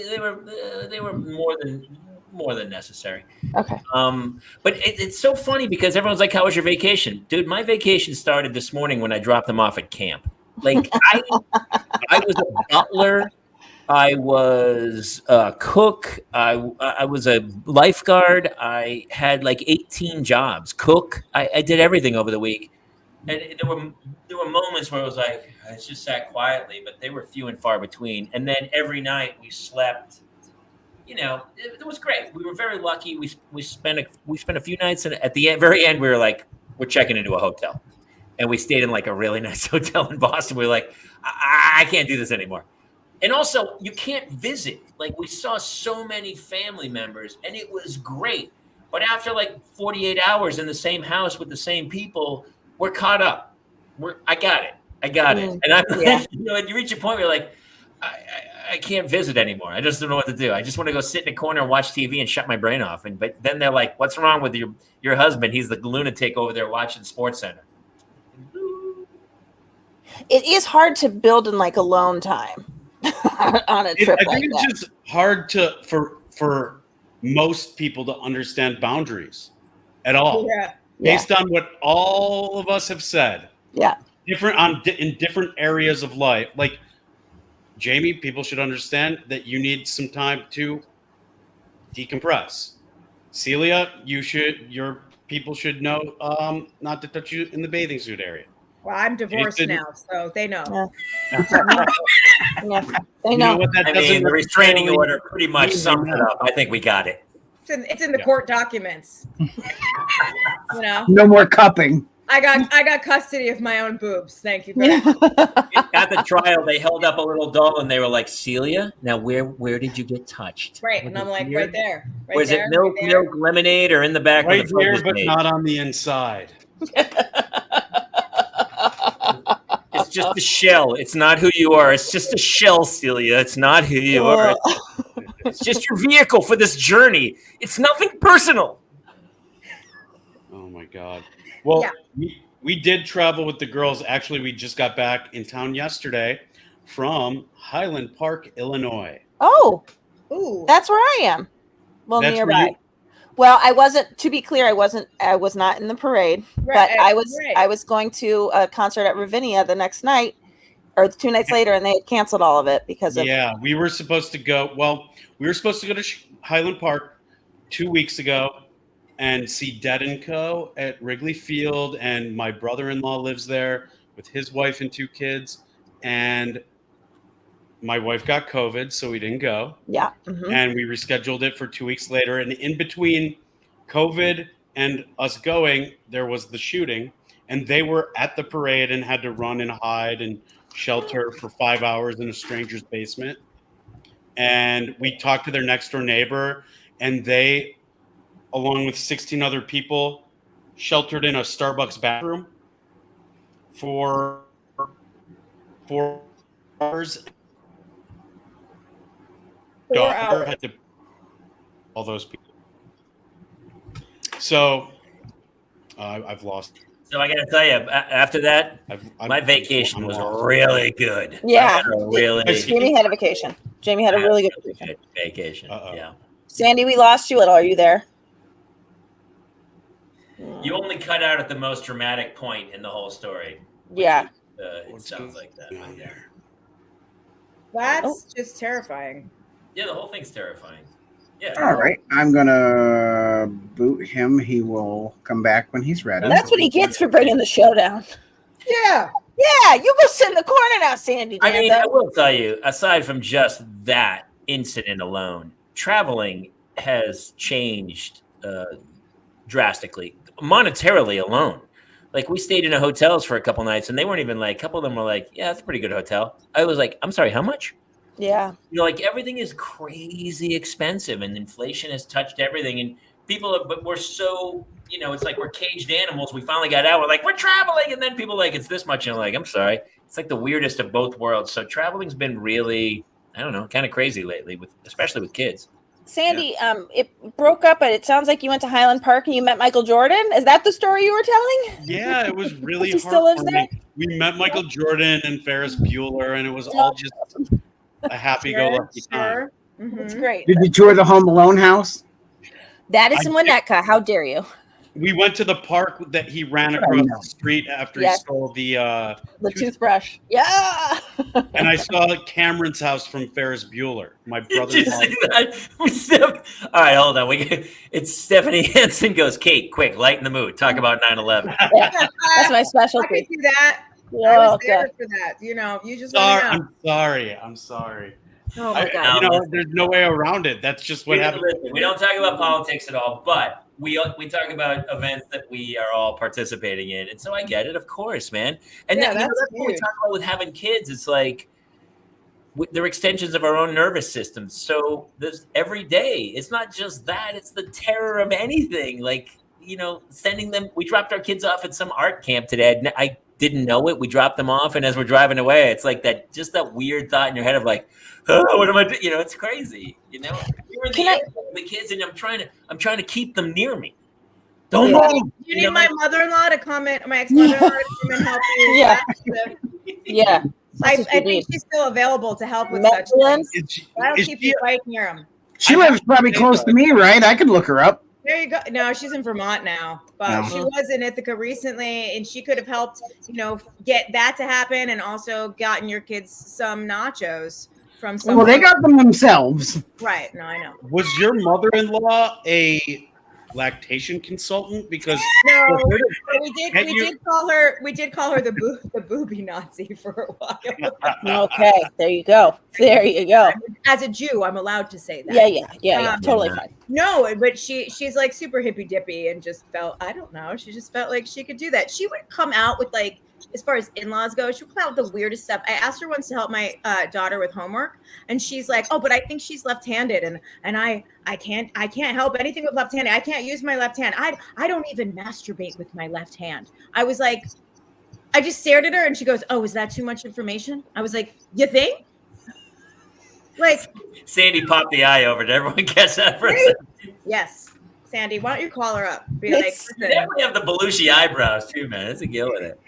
they were more than necessary. Okay. But it's so funny because everyone's like, "How was your vacation, dude?" My vacation started this morning when I dropped them off at camp. Like I was a butler. I was a cook. I was a lifeguard. I had like 18 jobs. Cook. I did everything over the week, and there were moments where I was like, I just sat quietly, but they were few and far between. And then every night we slept. It was great. We were very lucky. We spent a few nights, and at the very end, we were like, we're checking into a hotel, and we stayed in like a really nice hotel in Boston. We were like, I can't do this anymore. And also, you can't visit. Like, we saw so many family members, and it was great. But after like 48 hours in the same house with the same people, we're caught up. I got it. And you reach a point where you're like, I can't visit anymore. I just don't know what to do. I just want to go sit in a corner and watch TV and shut my brain off. But then they're like, "What's wrong with your husband? He's the lunatic over there watching SportsCenter." It is hard to build in like alone time on a trip. I think it's just hard for most people to understand boundaries at all. Yeah. Based on what all of us have said. Yeah. In different areas of life. Like Jamie, people should understand that you need some time to decompress. Celia, your people should know not to touch you in the bathing suit area. Well, I'm divorced now, so they know. Yeah. They You know. know what that I doesn't mean, the restraining necessarily order pretty much sums it up. I think we got it. It's in the court documents. No more cupping. I got custody of my own boobs. Thank you very much. At the trial, they held up a little doll and they were like, "Celia, now where did you get touched?" Right, Was and I'm it like, here? right there. Right Was there, it milk, right there. lemonade, or in the back? right of the fridge there, was but made? not on the inside. It's just a shell. It's not who you are. It's just a shell, Celia. It's not who you are. It's just your vehicle for this journey. It's nothing personal. Oh my God. Well, Yeah. we did travel with the girls. Actually, we just got back in town yesterday from Highland Park, Illinois. Oh, Ooh. that's where I am. Well, That's where nearby. Well, I wasn't. To be clear, I wasn't. I was not in the parade, Right, but I was. right. I was going to a concert at Ravinia the next night, or 2 nights later, and they had canceled all of it because of. Yeah, we were supposed to go. Well, we were supposed to go to Highland Park 2 weeks ago and see Dead and Co. at Wrigley Field, and my brother-in-law lives there with his wife and 2 kids, and my wife got COVID, so we didn't go. Yeah. Mhm. And we rescheduled it for 2 weeks later. And in between COVID and us going, there was the shooting, and they were at the parade and had to run and hide and shelter for 5 hours in a stranger's basement. And we talked to their next door neighbor, and they, along with 16 other people, sheltered in a Starbucks bathroom for 4 hours. 4 hours. Had to all those people. So I've lost. So I got to tell you, after that, my vacation was really good. Yeah. Really. Jamie had a vacation. Jamie had a really good vacation. Vacation. Uh-oh. Yeah. Sandy, we lost you at all. Are you there? You only cut out at the most dramatic point in the whole story. Yeah. It sounds like that right there. That's just terrifying. Yeah, the whole thing's terrifying. Yeah. All right, I'm gonna boot him. He will come back when he's ready. That's what he gets for bringing the show down. Yeah. Yeah, you go sit in the corner now, Sandy. I mean, Danto. I will tell you, aside from just that incident alone, traveling has changed drastically, monetarily alone. Like, we stayed in a hotels for a couple nights, and they weren't even like, a couple of them were like, yeah, that's a pretty good hotel. I was like, I'm sorry, how much? Yeah. You know, like, everything is crazy expensive, and inflation has touched everything. And but we're so, you know, it's like we're caged animals. We finally got out. We're like, we're traveling. And then people are like, it's this much. And I'm like, I'm sorry. It's like the weirdest of both worlds. So traveling's been really, I don't know, kind of crazy lately, especially with kids. Sandy, it broke up, but it sounds like you went to Highland Park and you met Michael Jordan. Is that the story you were telling? Yeah, it was really He still lives there? We met Michael Jordan and Ferris Bueller, and it was all just a happy-go-lucky time. Mhm. It's great. Did you tour the Home Alone house? That is in Winnetka. How dare you? We went to the park that he ran across the street after he stole the toothbrush. Yeah. And I saw Cameron's house from Ferris Bueller. My brother. Did you see that? All right, hold on. It's Stephanie Hansen goes, Kate, quick, lighten the mood. Talk about 9/11. Yeah, that's my I specialty. could do that. Oh, I was there God. for that. You know, you just let me know. I'm sorry. Oh my God. You know, there's no way around it. That's just what happened. Listen, we don't talk about politics at all, but we talk about events that we are all participating in. And so I get it, of course, man. And Yeah, that's what we huge. talk about with having kids. It's like they're extensions of our own nervous system. So there's every day. It's not just that. It's the terror of anything. Like, you know, sending them. We dropped our kids off at some art camp today. I didn't know it. We dropped them off. And as we're driving away, it's like that weird thought in your head of like, oh, what am I doing? You know, it's crazy. You know, you're in the kids, and I'm trying to keep them near me. Don't move. You need my mother-in-law to comment. My ex-mother-in-law to come and help you. Yeah. Yeah. I think she's still available to help with such Methlin? things. I'll keep you right near him. She lives probably close to me, right? I could look her up. There you go. No, she's in Vermont now, but No. she was in Ithaca recently, and she could have helped, you know, get that to happen, and also gotten your kids some nachos from someone. Well, they got them themselves. Right. No, I know. Was your mother-in-law a lactation consultant? Because No, we did call her the booby Nazi for a while. Okay. There you go. There you go. As a Jew, I'm allowed to say that. Yeah. Totally fine. No, but she's like super hippy dippy and just felt, I don't know, she just felt like she could do that. She would come out with, like, as far as in-laws go, she would come out with the weirdest stuff. I asked her once to help my daughter with homework, and she's like, oh, but I think she's left-handed, and I can't help anything with left-handed. I can't use my left hand. I don't even masturbate with my left hand. I was like, I just stared at her, and she goes, oh, is that too much information? I was like, you think? Like, Sandy popped the eye over. Did everyone catch that for a second? yes. Sandy, why don't you call her up? Be like, You definitely have the Belushi eyebrows too, man. That's a gill with it.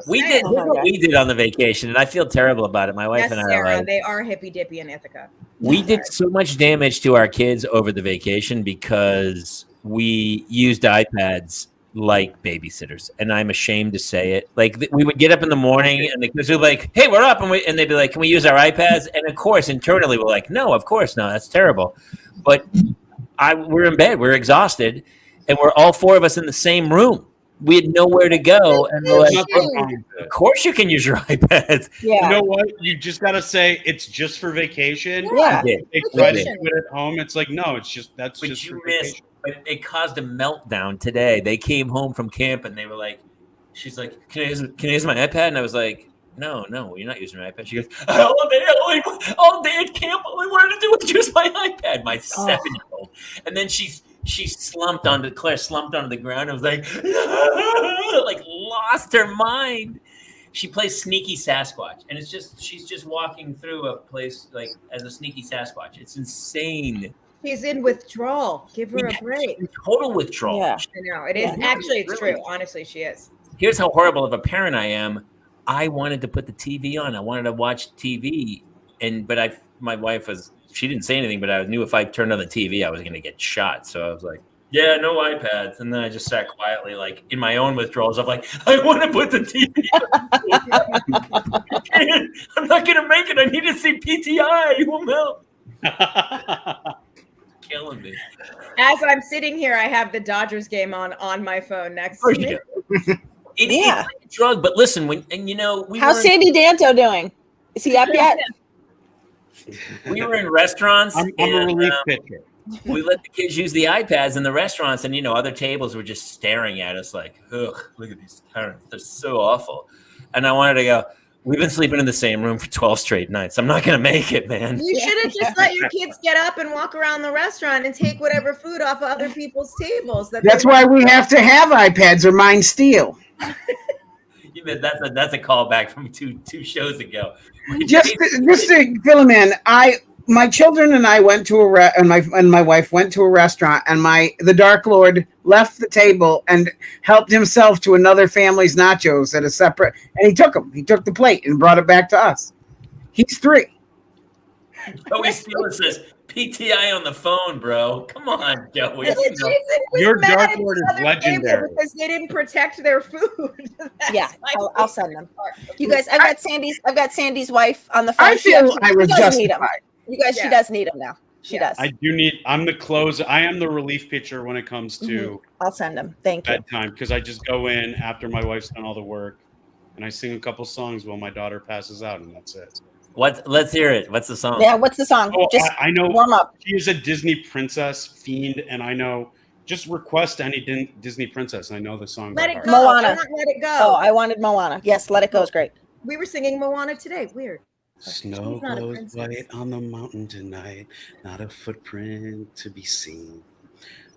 We did. Oh Here's my what God. we did on the vacation, and I feel terrible about it. My wife Yes, and I are Sarah, like, they are hippy dippy in Ithaca. we did so much damage to our kids over the vacation because we used iPads like babysitters, and I'm ashamed to say it. Like we would get up in the morning, and the kids would be like, "Hey, we're up," and they'd be like, "Can we use our iPads?" And of course, internally, we're like, "No, of course not. That's terrible." But we're in bed, we're exhausted, and we're all four of us in the same room. We had nowhere to go, and we're like, Nothing wrong with "Of it. course you can use your iPads." You Yeah. know what? You just gotta say it's just for vacation. Yeah. We did. They try to did. do it at home. It's like, no, it's just that's But just you for missed. vacation. But it caused a meltdown today. They came home from camp and they were like, "She's like, can I use my iPad?" And I was like, "No, you're not using my iPad." She goes, all day at camp, all I wanted to do was use my iPad." My 7-year-old, and then Claire slumped onto the ground. And was like, like lost her mind. She plays sneaky Sasquatch, and she's just walking through a place like as a sneaky Sasquatch. It's insane. She's in withdrawal. Give her a break. Total withdrawal. Yeah. I know it is. Yeah. Actually, it's Really? true. Honestly, she is. Here's how horrible of a parent I am. I wanted to put the TV on. I wanted to watch TV, but my wife she didn't say anything, but I knew if I turned on the TV, I was going to get shot. So I was like, "Yeah, no iPads." And then I just sat quietly, like in my own withdrawals of like, I want to put the TV on. I'm not going to make it. I need to see PTI. It will melt. Killing me. As I'm sitting here, I have the Dodgers game on my phone next to me. It's like a drug, but listen, How's Sandy Danto doing? Is he up yet? We were in restaurants. I'm a relief pitcher. We let the kids use the iPads in the restaurants, and other tables were just staring at us like, "Ugh, look at these parents. They're so awful." And I wanted to go, "We've been sleeping in the same room for 12 straight nights. I'm not going to make it, man." You should have just let your kids get up and walk around the restaurant and take whatever food off of other people's tables. That's why we have to have iPads or mine steal. That's a callback from two shows ago. Just to fill them in, my children and I went to and my wife went to a restaurant, and the Dark Lord left the table and helped himself to another family's nachos at a separate, and he took them. He took the plate and brought it back to us. He's 3. Joey Steele says PTI on the phone, bro. Come on, Joey. Your Dark Lord is legendary. Because they didn't protect their food. Yeah, I'll send them. You guys, I've got Sandy's wife on the phone. I feel I was justified. You guys, she does need them now. She does. I'm the closer. I am the relief pitcher when it comes to I'll send them. Thank you. bedtime, because I just go in after my wife's done all the work and I sing a couple songs while my daughter passes out, and that's it. Let's hear it. What's the song? Yeah, what's the song? Oh, Just I know warm up. she is a Disney princess fiend, and I know just request any Disney princess. I know the song. Let by it heart. go. Moana. I want Let It Go. Oh, I wanted Moana. Yes, Let It Go is great. We were singing Moana today. Weird. Snow She's not a glows princess. white on the mountain tonight, not a footprint to be seen.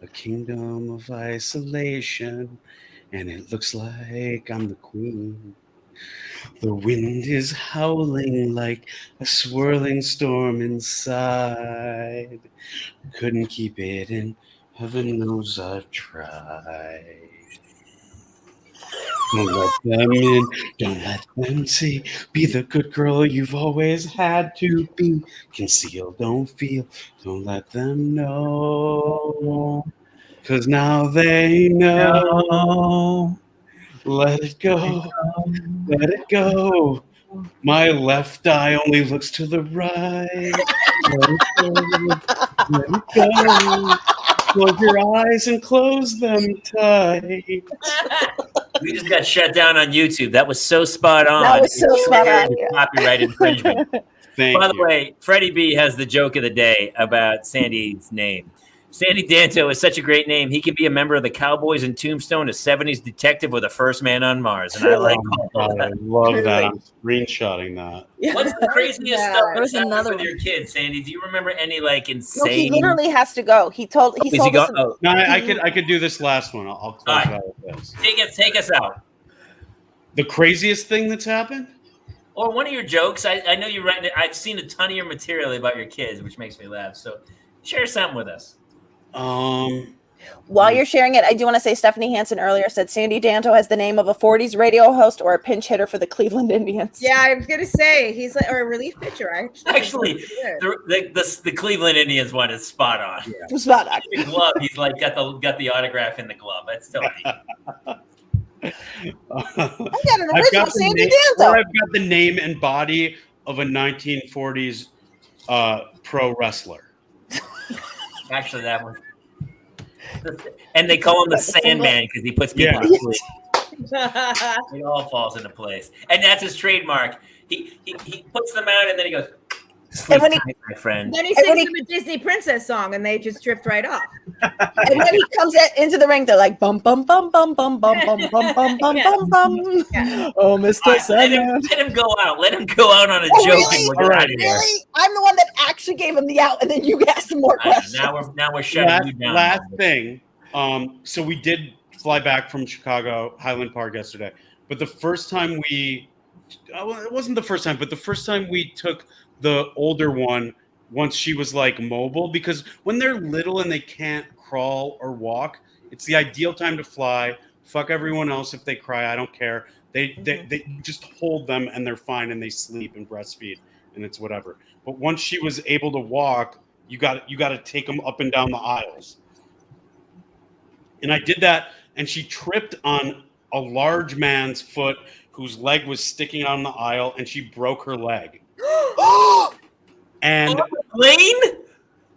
A kingdom of isolation, and it looks like I'm the queen. The wind is howling like a swirling storm inside. Couldn't keep it in, heaven knows I've tried. Don't let them in, don't let them see. Be the good girl you've always had to be. Conceal, don't feel, don't let them know. 'Cause now they know. Let it go, let it go. My left eye only looks to the right. Let it go, let it go. Close your eyes and close them tight. We just got shut down on YouTube. That was so spot on. That was so spot on. Copyright infringement. Thank By the you. way, Freddie B has the joke of the day about Sandy's name. Sandy Danto is such a great name. He could be a member of the Cowboys and Tombstone, a 70s detective with a first man on Mars. And I like all I that. love Truly. that. I'm screenshotting that. What's the craziest Yeah. stuff There's that's happened another with one. your kids, Sandy? Do you remember any like No, he insane? literally has to go. He told Is he us. go- oh, No, I could do this last one. I'll close All right. it out with this. take us out. The craziest thing that's happened? Or one of your jokes. I know you're writing it. I've seen a ton of your material about your kids, which makes me laugh. So share something with us. While you're sharing it, I do want to say Stephanie Hansen earlier said Sandy Danto has the name of a 40s radio host or a pinch hitter for the Cleveland Indians. Yeah, I was gonna say he's like, or a relief pitcher. Actually, the Cleveland Indians one is spot on. Yeah. Spot on. The glove, he's like got the autograph in the glove. That's totally. I got an original Sandy Danto. I've got the name and body of a 1940s pro wrestler. Actually, that one. And they call him the Sandman because he puts people to sleep. It all falls into place, and that's his trademark. He puts them out, and then he goes, "Sleep tight, my friend." Then he sings them a Disney princess song, and they just drift right off. And when he comes into the ring, they're like, "Bum bum bum bum bum bum bum bum bum bum bum bum." Oh, Mr. Sandman, let him go out. Let him go out on a joke. Really? And we're out of here. Really? I'm the one that actually gave him the out, and then you asked him more questions. Now we're shutting you down. Last thing. So we did fly back from Chicago, Highland Park yesterday. But the first time it wasn't the first time, but the first time we took the older one once she was like mobile, because when they're little and they can't crawl or walk, it's the ideal time to fly. Fuck everyone else if they cry. I don't care. They just hold them and they're fine and they sleep and breastfeed and it's whatever. But once she was able to walk, you got to take them up and down the aisles. And I did that, and she tripped on a large man's foot whose leg was sticking out on the aisle, and she broke her leg. And on the plane?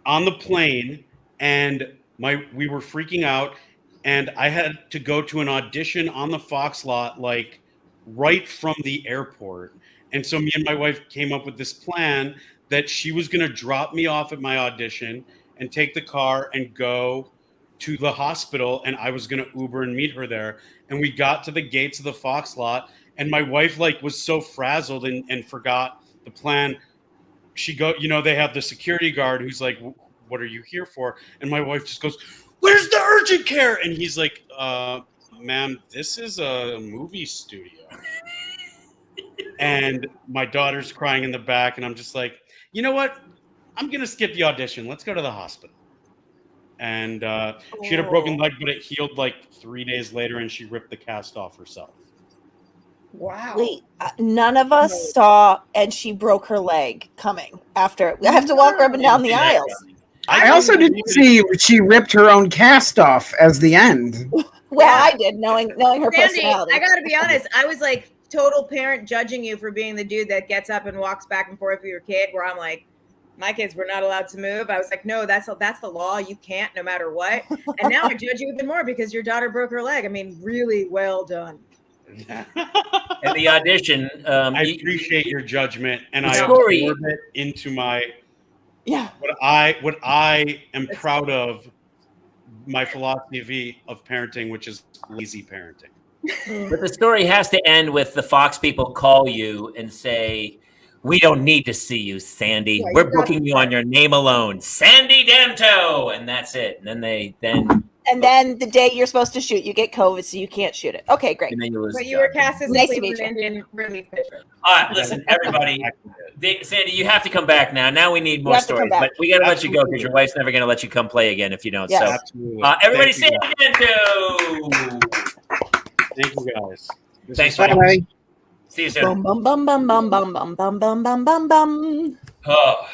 On the plane, and we were freaking out, and I had to go to an audition on the Fox lot, like right from the airport. And so me and my wife came up with this plan that she was going to drop me off at my audition and take the car and go to the hospital, and I was going to Uber and meet her there. And we got to the gates of the Fox lot, and my wife was so frazzled and forgot the plan. They have the security guard who's like, "What are you here for?" And my wife just goes, "Where's the urgent care?" And he's like, "Ma'am, this is a movie studio." And my daughter's crying in the back, and I'm just like, you know what? I'm going to skip the audition. Let's go to the hospital. And she had a broken leg, but it healed like 3 days later, and she ripped the cast off herself. Wow. Wait, none of us saw, and she broke her leg coming after. I have to walk her up and down the aisles. I also didn't see she ripped her own cast off as the end. Well, I did, knowing her Sandy, personality. I gotta be honest, I was like total parent judging you for being the dude that gets up and walks back and forth with your kid, where I'm like, my kids were not allowed to move. I was like, no, that's the law. You can't, no matter what. And now I judge you even more because your daughter broke her leg. I mean, really well done. And the audition, I appreciate your judgment, and I absorb it into my what I am proud of, my philosophy of parenting, which is lazy parenting. But the story has to end with the Fox people call you and say, "We don't need to see you, Sandy. Yeah, we're booking you on your name alone, Sandy Danto," and that's it. And then the day you're supposed to shoot, you get COVID, so you can't shoot it. Okay, great. And then you lose. But you were cast as Nice a to meet Cleveland Indian relief pitcher. All right, listen, everybody. Sandy, you have to come back now. Now we need more have to come stories, back. but we got to let you go because your wife's never going to let you come play again if you don't. Yes. So, Absolutely. everybody, Thank you, Sandy Danto. Thank you, guys. This Thanks, was man. fun. Bye. See you soon. Bum bum bum bum bum bum bum bum bum bum bum. Oh.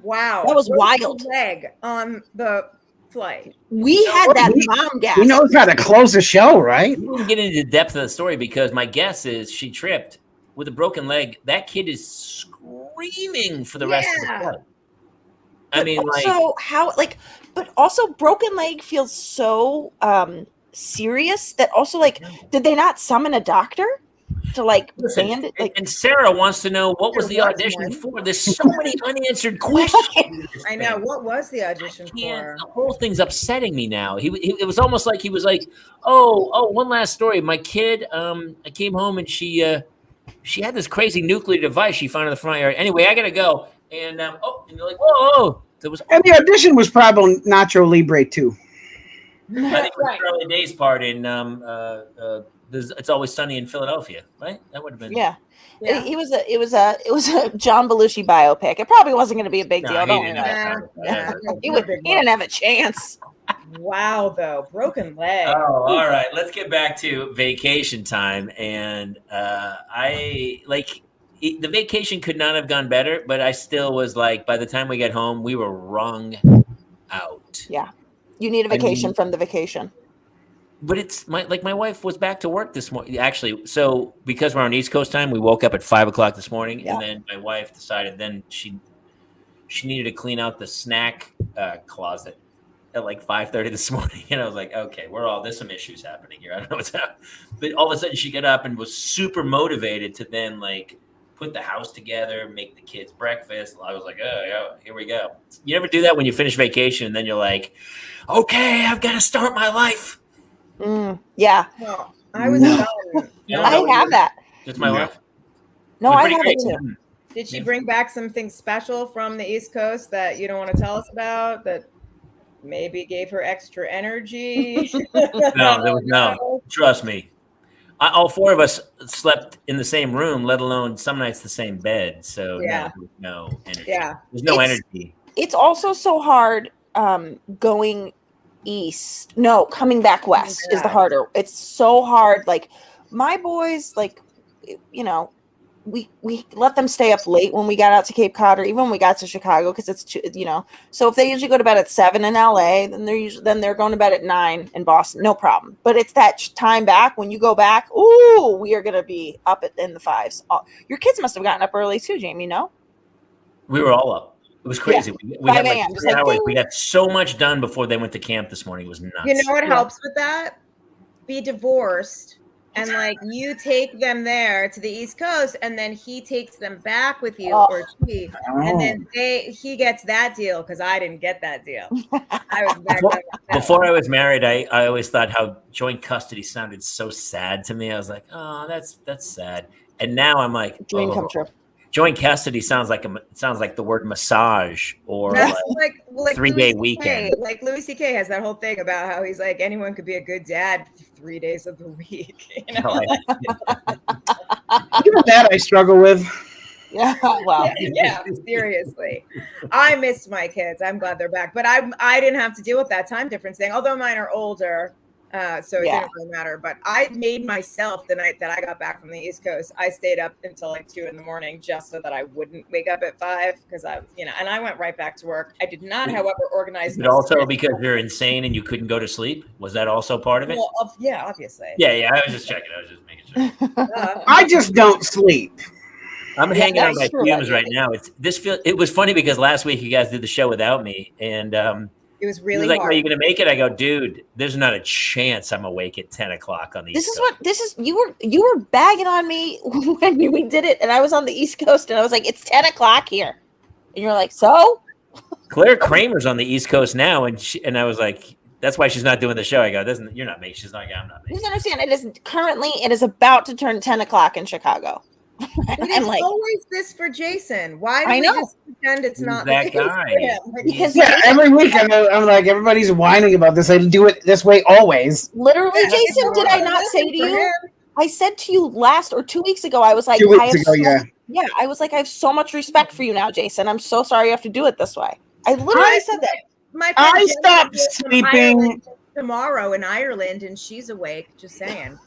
Wow. That was Broke wild. the leg on the flight. We had that mom gas. He knows how to close a show, right? We didn't get into the depth of the story because my guess is she tripped with a broken leg. That kid is screaming for the rest of the flight. I mean, but also broken leg feels so serious that also did they not summon a doctor to listen, band it? and Sarah wants to know what was the audition for. There's so many unanswered questions. I know. What was the audition for? The whole thing's upsetting me now. It was almost like he was like, oh, one last story. My kid, I came home and she had this crazy nuclear device she found in the front yard. Anyway, I gotta go. And and you're like, whoa. There was And the audition was probably Nacho Libre too. I think it was Charlie Day's part in It's Always Sunny in Philadelphia, right? That would have been. Yeah. It was a John Belushi biopic. It probably wasn't going to be a big deal. No, Don't he worry didn't about it. have He didn't have a chance. Wow, though, broken leg. Oh, all right. Let's get back to vacation time. And the vacation could not have gone better, but I still was like, by the time we get home, we were wrung out. Yeah. You need a vacation from the vacation. But it's my wife was back to work this morning. Actually, so because we're on East Coast time, we woke up at 5:00 this morning, Yeah. and then my wife decided then she needed to clean out the snack closet at like 5:30 this morning, and I was like, okay, there's some issues happening here. I don't know what's happening, but all of a sudden she got up and was super motivated to then like put the house together, make the kids breakfast. I was like, oh yeah, here we go. You ever do that when you finish vacation and then you're like, okay, I've got to start my life. Yeah. Well, I was done. I have that. Just my wife. No, I have it too. Did she bring back something special from the East Coast that you don't want to tell us about that maybe gave her extra energy? No, there was no. Trust me. All four of us slept in the same room, let alone some nights the same bed. So no energy. Yeah. There's no energy. It's also so hard going east. No, coming back west is the harder. It's so hard. Like my boys, like, you know, we let them stay up late when we got out to Cape Cod, or even when we got to Chicago, because it's too, you know. So if they usually go to bed at 7 in LA, then they're going to bed at 9 in Boston, no problem. But it's that time back when you go back. Ooh, we are gonna be up in the 5s. Your kids must have gotten up early too, Jamie. No, we were all up. It was crazy. Yeah. We had like 3 hours. We got so much done before they went to camp this morning. It was nuts. You know what helps with that? Be divorced. And like you take them there to the East Coast, and then he takes them back with you, or she, and then he gets that deal because I didn't get that deal. I was back before I was married. I always thought how joint custody sounded so sad to me. I was like, oh, that's sad. And now I'm like, dream come true. Joint custody sounds like the word massage or like 3-day weekend. Like Louis C.K. has that whole thing about how he's like anyone could be a good dad 3 days of the week. You know? Even that I struggle with. Yeah, wow. Yeah, seriously. I missed my kids. I'm glad they're back, but I didn't have to deal with that time difference thing. Although mine are older. So it didn't really matter, but I made myself the night that I got back from the East Coast. I stayed up until like 2 a.m. just so that I wouldn't wake up at 5 because I, and I went right back to work. I did not, however, organize. But also because you're insane and you couldn't go to sleep. Was that also part of it? Well, yeah, obviously. Yeah. I was just checking. I was just making sure. I just don't sleep. I'm hanging on my fumes right now. It was funny because last week you guys did the show without me, and it was really like, hard. are you going to make it? I go, dude, there's not a chance I'm awake at 10 o'clock on the East Coast. You were bagging on me when we did it, and I was on the East Coast, and I was like, it's 10 o'clock here. And you're like, so? Claire Kramer's on the East Coast now, and I was like, that's why she's not doing the show. I go, you're not me. She's like, I'm not me. You understand, it is about to turn 10 o'clock in Chicago. It's like, always this for Jason. Why do we just pretend it's not that guy? Because every week I'm like, everybody's whining about this. I do it this way always. Literally, Jason, did I not say to you? I said to you last or 2 weeks ago, I was like, 2 weeks ago, I was like, I have so much respect for you now, Jason. I'm so sorry you have to do it this way. I literally said that. I stopped sleeping tomorrow in Ireland, and she's awake. Just saying.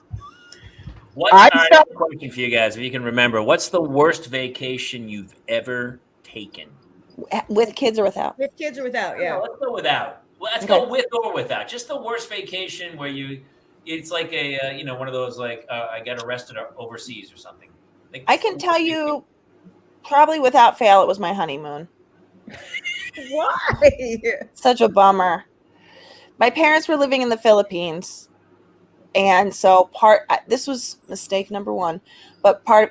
Question for you guys, if you can remember, what's the worst vacation you've ever taken? With kids or without? With kids or without, yeah. No, let's go without. Let's go with or without. Just the worst vacation where it's like a, one of those like, I got arrested overseas or something. Like, I can tell you, probably without fail, it was my honeymoon. Why? Such a bummer. My parents were living in the Philippines. And so this was mistake number one, but I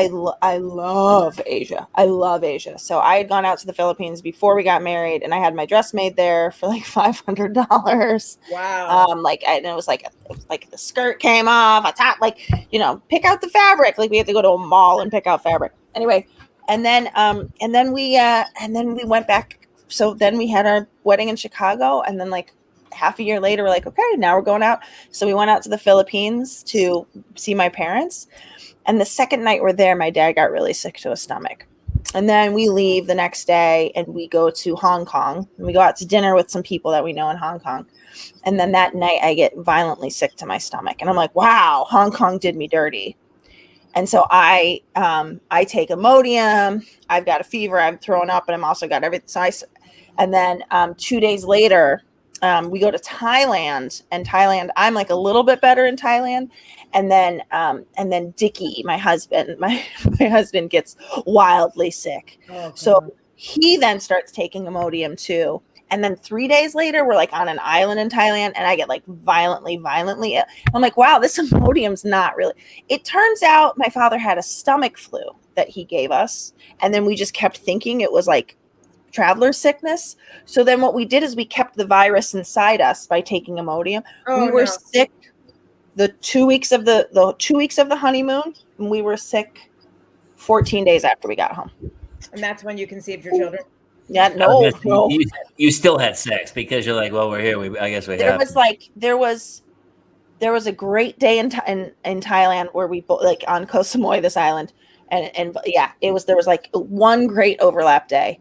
love Asia. I love Asia. So I had gone out to the Philippines before we got married, and I had my dress made there for like $500. Wow. And it was like the skirt came off, a top, pick out the fabric. Like we had to go to a mall and pick out fabric. Anyway, and then we went back. So then we had our wedding in Chicago, and then half a year later, we're like, okay, now we're going out. So we went out to the Philippines to see my parents. And the second night we're there, my dad got really sick to his stomach. And then we leave the next day and we go to Hong Kong. And we go out to dinner with some people that we know in Hong Kong. And then that night I get violently sick to my stomach. And I'm like, wow, Hong Kong did me dirty. And so I take Imodium. I've got a fever. I'm throwing up, and I'm also got everything. And then 2 days later, we go to Thailand. And Thailand, I'm like a little bit better in Thailand. And then Dickie, my husband gets wildly sick. Oh, So he then starts taking Imodium too. And then 3 days later, we're like on an island in Thailand, and I get like violently ill. I'm like, wow, this Imodium's not really. It turns out my father had a stomach flu that he gave us. And then we just kept thinking it was like traveler sickness. So then what we did is we kept the virus inside us by taking Imodium. Oh, We were no. sick the 2 weeks of the 2 weeks of the honeymoon, and we were sick 14 days after we got home. And that's when you conceived your children. Yeah, I no. guess you still had sex because you're like, well, we're here. I guess we There have. was a great day in Thailand where we like on Koh Samui, this island, and yeah, there was like one great overlap day,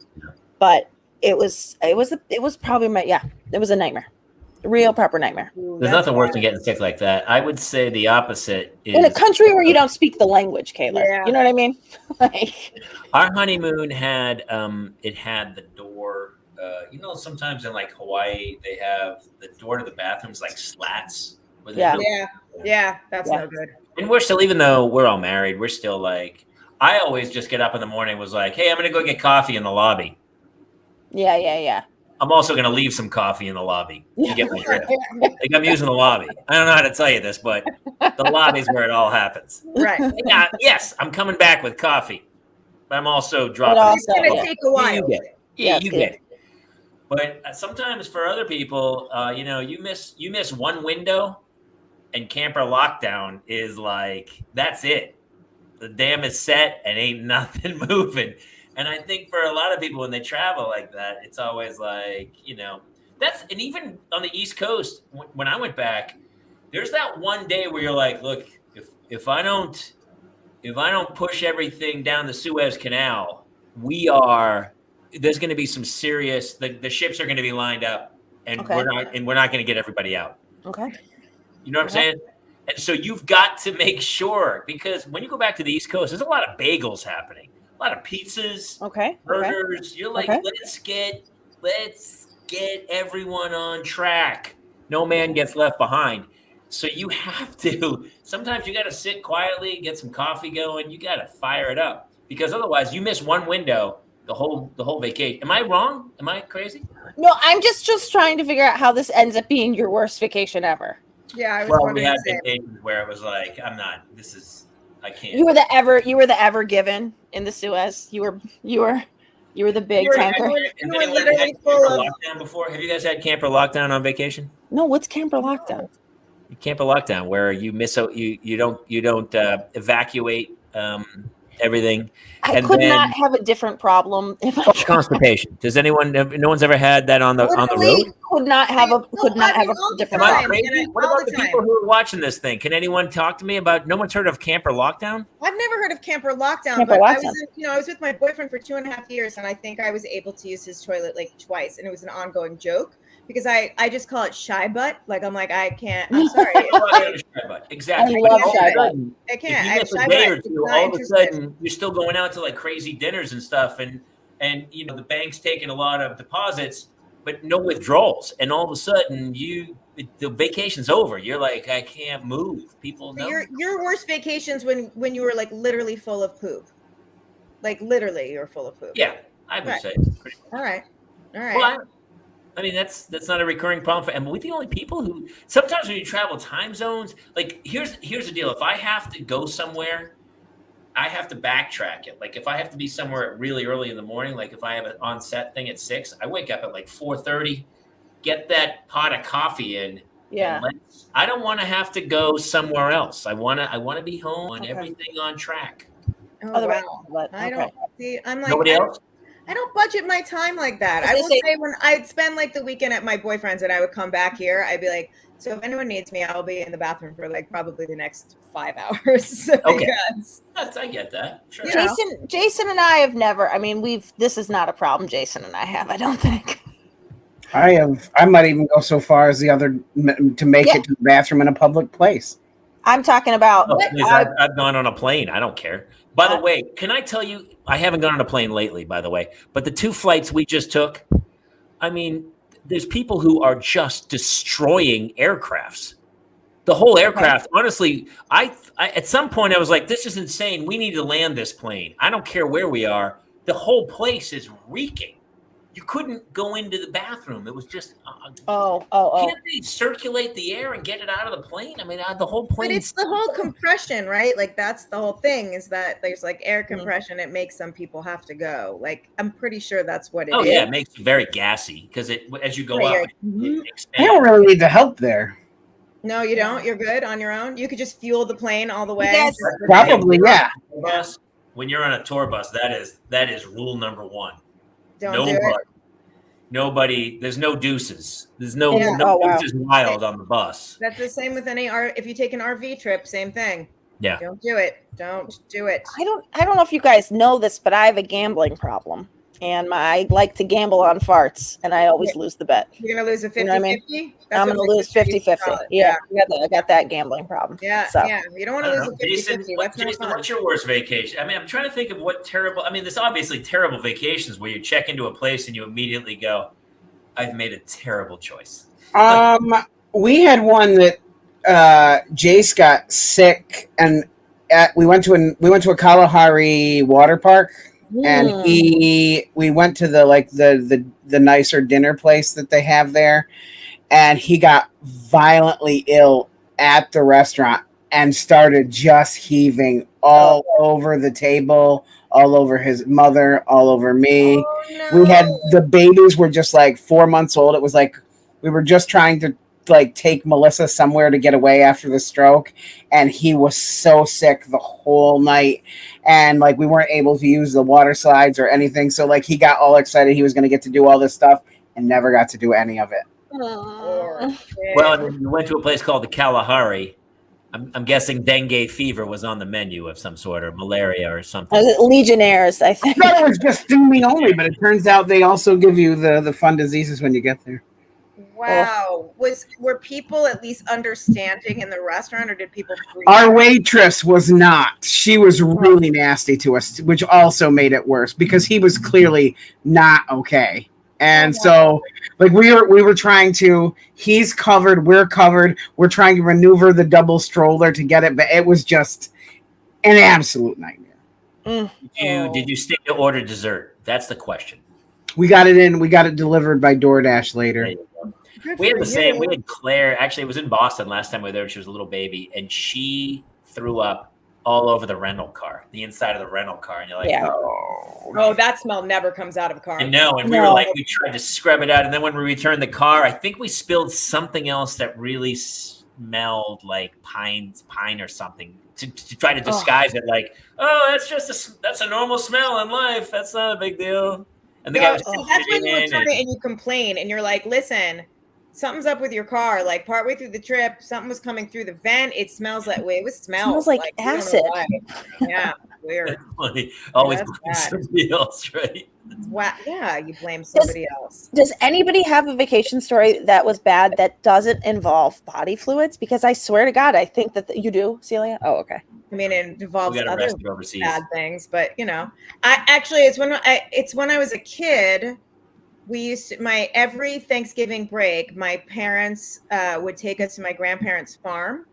but it was probably it was a nightmare, a real proper nightmare. There's nothing worse than getting sick like that. I would say the opposite is In a country where you don't speak the language, Kayla. Yeah. You know what I mean? Like, our honeymoon had it had the door. Sometimes in like Hawaii they have the door to the bathrooms like slats. Where there's Yeah. Yeah, that's Yeah. no good. And we're still, even though we're all married, we're still like. I always just get up in the morning. Was like, hey, I'm gonna go get coffee in the lobby. yeah. I'm also going to leave some coffee in the lobby. You get my drift. Like I'm using the lobby. I don't know how to tell you this, but the lobby's where it all happens. Right. Yeah, yes, I'm coming back with coffee, but I'm also dropping. also- It's going to Yeah. take a while. You get it. Yeah, You it's get it. But sometimes for other people, you miss one window, and camper lockdown is like that's it. The dam is set and ain't nothing moving. And I think for a lot of people when they travel like that, it's always like, and even on the East Coast, when I went back, there's that one day where you're like, look, if I don't push everything down the Suez Canal, there's going to be some serious, the ships are going to be lined up and Okay. we're not going to get everybody out. Okay. You know what I'm saying? And so you've got to make sure, because when you go back to the East Coast, there's a lot of bagels happening. A lot of pizzas, Okay. burgers. You're like, Okay. let's get everyone on track. No man gets left behind. So you have to. Sometimes you got to sit quietly, get some coffee going. You got to fire it up, because otherwise you miss one window. The whole vacation. Am I wrong? Am I crazy? No, I'm just trying to figure out how this ends up being your worst vacation ever. Yeah, I was Well, we wondering had the same. vacations where it was like, I can't. You were the ever given in the Suez. You were the big You were- tanker. you were- Has you were anyone literally had full camper of- lockdown before? Have you guys had camper lockdown on vacation? No, what's camper lockdown? Camper lockdown, where you don't evacuate everything. I And could then- not have a different problem if I Constipation. Does anyone? No one's ever had that on the literally road? could not have a all the different Am I time. problem. crazy? What all about the the time. people who are watching this thing? Can anyone talk to me about? No one's heard of camper lockdown? I've never heard of camper lockdown, Camper but I lockdown. was with my boyfriend for 2.5 years, and I think I was able to use his toilet like twice, and it was an ongoing joke because I just call it shy butt. Like I'm like, I can't. I'm sorry. Exactly. I love All of a shy butt. sudden, I if can't. you I have miss a shy day butt. or It's two, not all of a interested. sudden you're still going out to like crazy dinners and stuff, and the bank's taking a lot of deposits, but no withdrawals, and all of a sudden the vacation's over. You're like, I can't move. People know. Your worst vacations when you were like literally full of poop, like literally you're full of poop. Yeah, I would Right. say. Pretty much. All right. Well, I mean, that's not a recurring problem for, and we're the only people who sometimes when you travel time zones, like here's the deal. If I have to go somewhere, I have to backtrack it. Like if I have to be somewhere really early in the morning, like if I have an on-set thing at 6, I wake up at like 4:30, get that pot of coffee in. Yeah. and I don't want to have to go somewhere else. I want to be home and Okay. everything on track. Oh, Otherwise, wow. but, I okay. don't see. I'm like Nobody else? I don't budget my time like that. I will say when I'd spend like the weekend at my boyfriend's and I would come back here, I'd be like, so if anyone needs me, I'll be in the bathroom for like probably the next 5 hours. Okay. Because, I get that. Sure. Jason and I have never. I mean, this is not a problem. Jason and I have. I don't think. I might even go so far as to make it to the bathroom in a public place. I'm talking about. Oh, please, I've gone on a plane. I don't care. By the way, can I tell you? I haven't gone on a plane lately, by the way. But the 2 flights we just took, I mean, there's people who are just destroying aircrafts. The whole aircraft, honestly, I at some point I was like, this is insane. We need to land this plane. I don't care where we are. The whole place is reeking. You couldn't go into the bathroom. It was just Can't they circulate the air and get it out of the plane? I mean, the whole plane. But it's the whole compression, right? Like that's the whole thing is that there's like air compression. It makes some people have to go. Like I'm pretty sure that's what it is. Oh yeah, it makes you very gassy because as you go up, it expands. I don't really need the help there. No, you don't. You're good on your own. You could just fuel the plane all the way. Yes. Probably, yeah. When you're on a tour bus, that is rule number 1. Don't do it. Nobody. There's no deuces. There's no deuces wild on the bus. That's the same with any if you take an RV trip, same thing. Yeah. Don't do it. Don't do it. I don't know if you guys know this, but I have a gambling problem. And I like to gamble on farts, and I always lose the bet. You're going to lose a 50-50? You know what I mean? I'm going to lose 50-50. Yeah, I got that gambling problem. Yeah, so. yeah. You don't want to lose a 50-50. Jason, what's your worst vacation? I mean, I'm trying to think of what terrible. I mean, there's obviously terrible vacations where you check into a place and you immediately go, "I've made a terrible choice." We had one that Jace got sick, and we went to a Kalahari water park. And we went to the nicer dinner place that they have there, and he got violently ill at the restaurant and started just heaving all over the table, all over his mother, all over me. Oh, no. We had the babies were just like 4 months old. It was like we were just trying to like take Melissa somewhere to get away after the stroke, and he was so sick the whole night, and like we weren't able to use the water slides or anything, so like he got all excited he was going to get to do all this stuff and never got to do any of it. Well, you went to a place called the Kalahari. I'm guessing dengue fever was on the menu of some sort, or malaria or something. Legionnaires, I think. I thought it was just steaming only, but it turns out they also give you the fun diseases when you get there. Wow. Were people at least understanding in the restaurant, or did people freak Our out? waitress was not. She was really nasty to us, which also made it worse because he was clearly not okay. And so like we were trying to, he's covered, we're covered, we're trying to maneuver the double stroller to get it, but it was just an absolute nightmare. Did you stay to order dessert? That's the question. We got it delivered by DoorDash later. We had the same. We had Claire. Actually, it was in Boston last time we were there. She was a little baby, and she threw up all over the rental car, the inside of the rental car. And you're like, Oh, that smell never comes out of a car. I know. And we were like, we tried to scrub it out. And then when we returned the car, I think we spilled something else that really smelled like pine or something to try to disguise it. Like, that's a normal smell in life. That's not a big deal. And the guy was that's when you return it and you complain and you're like, listen, something's up with your car. Like partway through the trip, something was coming through the vent. It smells that way. It smells like acid. Yeah, weird. Always blame somebody else, right? Wow. Yeah, you blame somebody else. Does anybody have a vacation story that was bad that doesn't involve body fluids? Because I swear to God, I think that you do, Celia. Oh, okay. I mean, it involves other overseas. bad things, but it's when I was a kid. We used to, every Thanksgiving break, my parents would take us to my grandparents' farm,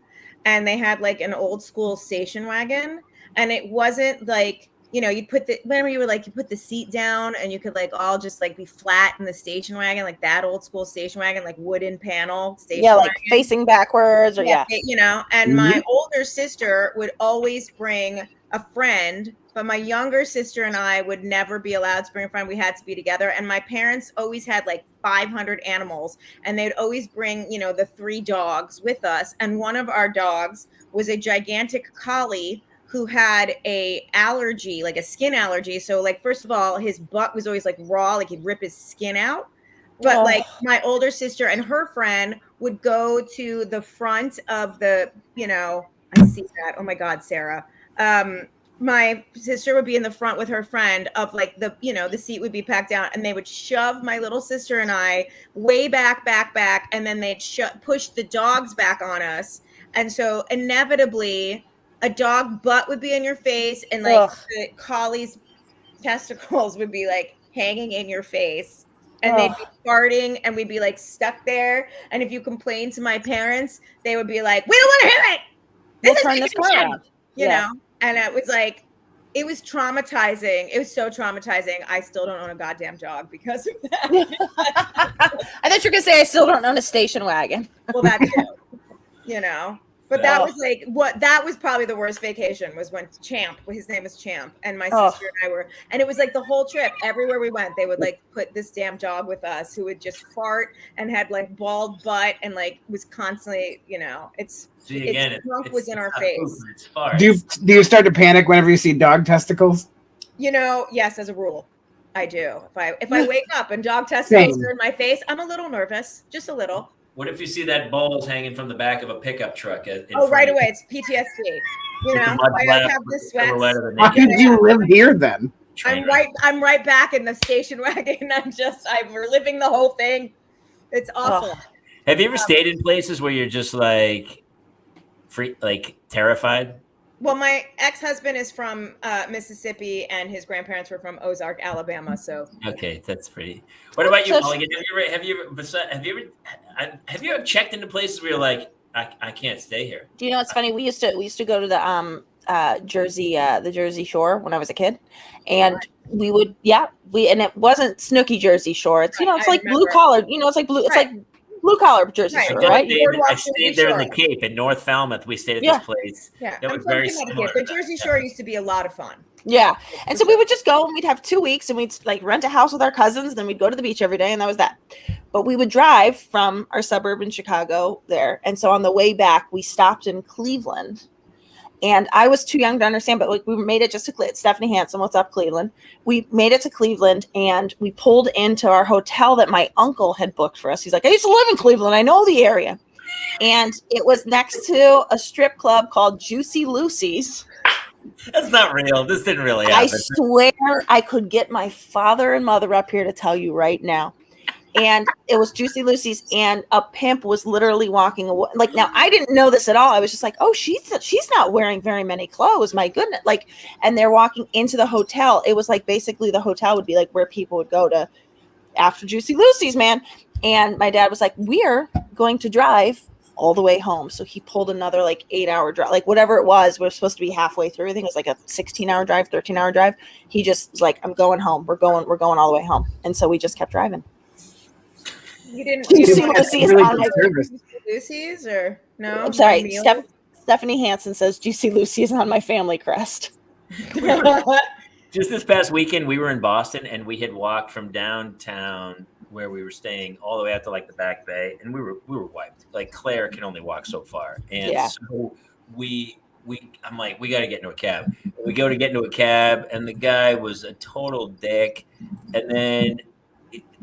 and they had like an old school station wagon, and it wasn't like, you put the seat down and you could like all just like be flat in the station wagon, like that old school station wagon, like wooden panel station wagon. Like facing backwards or and my older sister would always bring a friend, but my younger sister and I would never be allowed to bring a friend. We had to be together. And my parents always had like 500 animals, and they'd always bring, the 3 dogs with us. And one of our dogs was a gigantic collie who had a allergy, like a skin allergy. So like, first of all, his butt was always like raw, like he'd rip his skin out. But like my older sister and her friend would go to the front of the, I see that. Oh my God, Sarah. My sister would be in the front with her friend of like the seat would be packed down, and they would shove my little sister and I way back, and then they'd push the dogs back on us. And so inevitably a dog butt would be in your face, and like the collie's testicles would be like hanging in your face, and they'd be farting, and we'd be like stuck there. And if you complained to my parents, they would be like, "We don't want to hear it. This turn this car around." You know? And it was like, it was traumatizing. It was so traumatizing. I still don't own a goddamn dog because of that. I thought you were gonna say I still don't own a station wagon. Well, that too, But that was like that was probably the worst vacation, was when Champ, his name was Champ, and my sister and I were, and it was like the whole trip, everywhere we went, they would like put this damn dog with us who would just fart and had like bald butt and like was constantly, it's drunk was in our face. Do you start to panic whenever you see dog testicles? Yes, as a rule, I do. If I wake up and dog testicles are in my face, I'm a little nervous, just a little. What if you see that balls hanging from the back of a pickup truck? Right away. It's PTSD. I have this sweat. How did you live here then? I'm right back in the station wagon. We're living the whole thing. It's awful. Have you ever stayed in places where you're just like terrified? Well, my ex-husband is from Mississippi, and his grandparents were from Ozark, Alabama. So okay, that's pretty. What about you, Mulligan? Have you ever checked into places where you're like, I can't stay here? Do you know what's funny? We used to go to the Jersey Shore when I was a kid, and we would and it wasn't Snooki Jersey Shore. It's it's like blue collar. It's like blue. It's like blue collar Jersey Shore, right? I stayed there in the Cape in North Falmouth. We stayed at this place. Yeah, that was very similar. The Jersey Shore used to be a lot of fun. Yeah, and so we would just go and we'd have 2 weeks and we'd like rent a house with our cousins. Then we'd go to the beach every day, and that was that. But we would drive from our suburb in Chicago there, and so on the way back we stopped in Cleveland. And I was too young to understand, but like we made it just to Stephanie Hansen. What's up, Cleveland? We made it to Cleveland, and we pulled into our hotel that my uncle had booked for us. He's like, I used to live in Cleveland. I know the area. And it was next to a strip club called Juicy Lucy's. That's not real. This didn't really happen. I swear I could get my father and mother up here to tell you right now. And it was Juicy Lucy's, and a pimp was literally walking away. Like, now I didn't know this at all. I was just like, oh, she's not wearing very many clothes. My goodness. Like, and they're walking into the hotel. It was like basically the hotel would be like where people would go to after Juicy Lucy's, man. And my dad was like, we're going to drive all the way home. So he pulled another like 8-hour drive, like whatever it was. We're supposed to be halfway through. I think it was like a 16-hour drive, 13-hour drive. He just was like, I'm going home. We're going all the way home. And so we just kept driving. You didn't see Lucy's on my Lucy's or no? I'm sorry. Stephanie Hansen says Juicy Lucy is on my family crest. Just this past weekend, we were in Boston, and we had walked from downtown where we were staying all the way out to like the Back Bay, and we were wiped. Like Claire can only walk so far, and so I'm like, we got to get into a cab. We go to get into a cab, and the guy was a total dick, and then.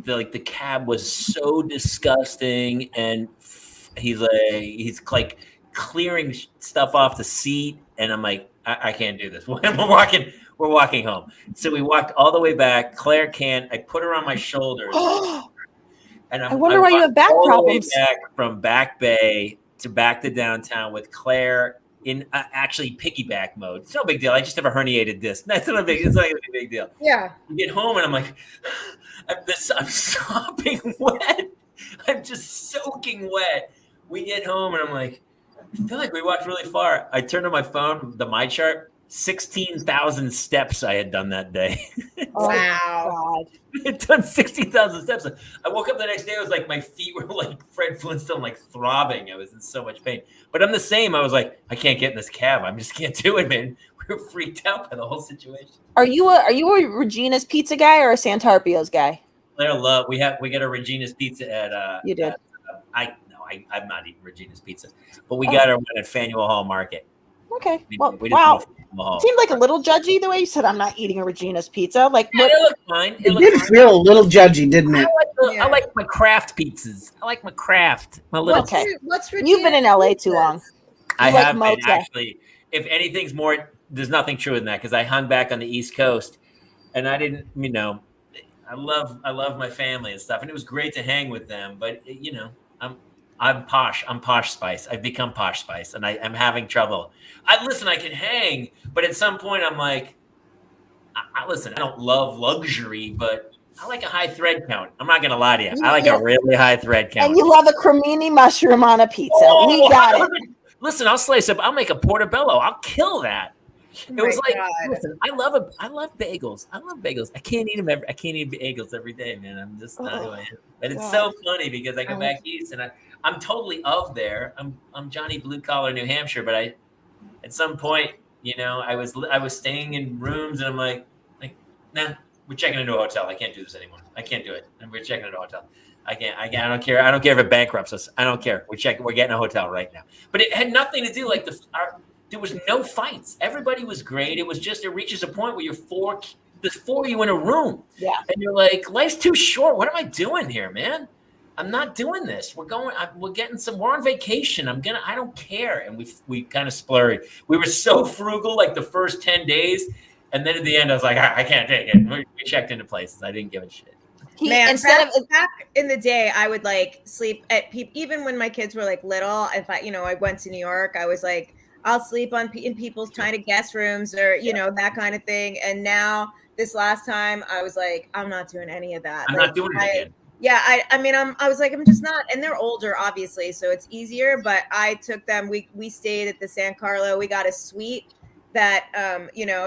The cab was so disgusting, and he's like clearing stuff off the seat, and I'm like, I can't do this. We're walking home. So we walked all the way back. Claire can't. I put her on my shoulders, and I wonder why you have back problems. Back from Back Bay back to downtown with Claire in actually piggyback mode. It's no big deal. I just have a herniated disc. It's not a big deal. Yeah. We get home, and I'm like, I'm sopping wet. I'm just soaking wet. We get home, and I'm like, I feel like we walked really far. I turned on my phone, the My Chart, 16,000 steps I had done that day. Wow. I had done 16,000 steps. I woke up the next day. It was like my feet were like Fred Flintstone, like throbbing. I was in so much pain. But I'm the same. I was like, I can't get in this cab. I just can't do it, man. We were freaked out by the whole situation. Are you a Regina's Pizza guy or a Santarpio's guy? Claire, we get a Regina's Pizza at. You did. I'm not eating Regina's Pizza, but we got her at Faneuil Hall Market. Okay. We Well, didn't wow. go Mahal. Seemed like a little judgy the way you said, "I'm not eating a Regina's pizza." Like, Yeah, what? it looked fine. It It looked did fine. feel a little judgy, didn't it? Yeah. I like my craft pizzas. I like my craft. My little. Okay. What's You've been in LA too Regina's long. pizzas? I like have been mocha. actually. If anything's more, there's nothing true in that because I hung back on the East Coast, and I didn't. I love my family and stuff, and it was great to hang with them. But I'm posh. I'm posh spice. I've become posh spice, and I'm having trouble. I can hang, but at some point I'm like, listen. I don't love luxury, but I like a high thread count. I'm not gonna lie to you. I like Yeah. a really high thread count. And you love a cremini mushroom on a pizza. We got it. Listen, I'll slice up. I'll make a portobello. I'll kill that. Oh It was my like, God. listen, I love bagels. I love bagels. I can't eat them I can't eat bagels every day, man. I'm just not who I am. But it's so funny because I go back east and I'm totally of there. I'm Johnny Blue Collar, New Hampshire, but at some point, I was staying in rooms and I'm like, nah, we're checking into a hotel. I can't do this anymore. I can't do it. And we're checking into a hotel. I can't. I don't care. I don't care if it bankrupts us. I don't care. We're getting a hotel right now. But it had nothing to do there was no fights. Everybody was great. It was just it reaches a point where there's four of you in a room. Yeah. And you're like, life's too short. What am I doing here, man? I'm not doing this. We're on vacation. I don't care. And we kind of splurred. We were so frugal like the first 10 days. And then at the end, I was like, I can't take it. We checked into places. I didn't give a shit. Man, back in the day, I would like sleep at even when my kids were like little. If I went to New York, I was like, I'll sleep in people's kind of guest rooms or that kind of thing. And now this last time, I was like, I'm not doing any of that. I'm not doing it again. Yeah, I was like, I'm just not, and they're older, obviously, so it's easier. But I took them. We stayed at the San Carlo. We got a suite that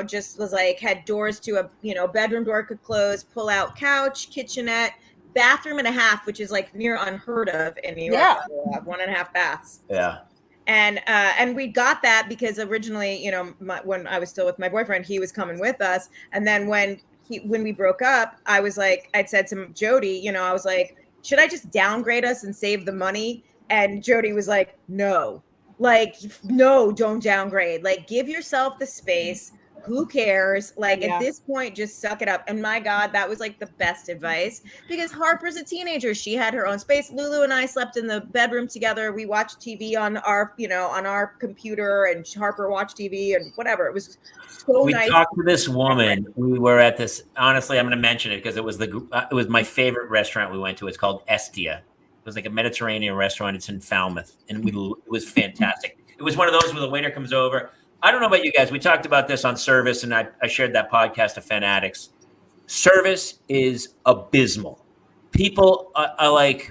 just was like had doors to a bedroom door could close, pull out couch, kitchenette, bathroom and a half, which is like near unheard of in New York. Yeah. 1.5 baths. Yeah. And we got that because originally, when I was still with my boyfriend, he was coming with us, and then when we broke up, I was like, I'd said to Jody, I was like, should I just downgrade us and save the money? And Jody was like, no, don't downgrade. Like, give yourself the space. Who cares? Like, at this point, just suck it up. And my God, that was like the best advice because Harper's a teenager. She had her own space. Lulu and I slept in the bedroom together. We watched TV on our computer, and Harper watched TV and whatever. It was so nice. We talked to this woman. We were at this. Honestly, I'm going to mention it because it was my favorite restaurant we went to. It's called Estia. It was like a Mediterranean restaurant. It's in Falmouth, and it was fantastic. It was one of those where the waiter comes over. I don't know about you guys. We talked about this on service, and I shared that podcast of Fanatics. Service is abysmal. People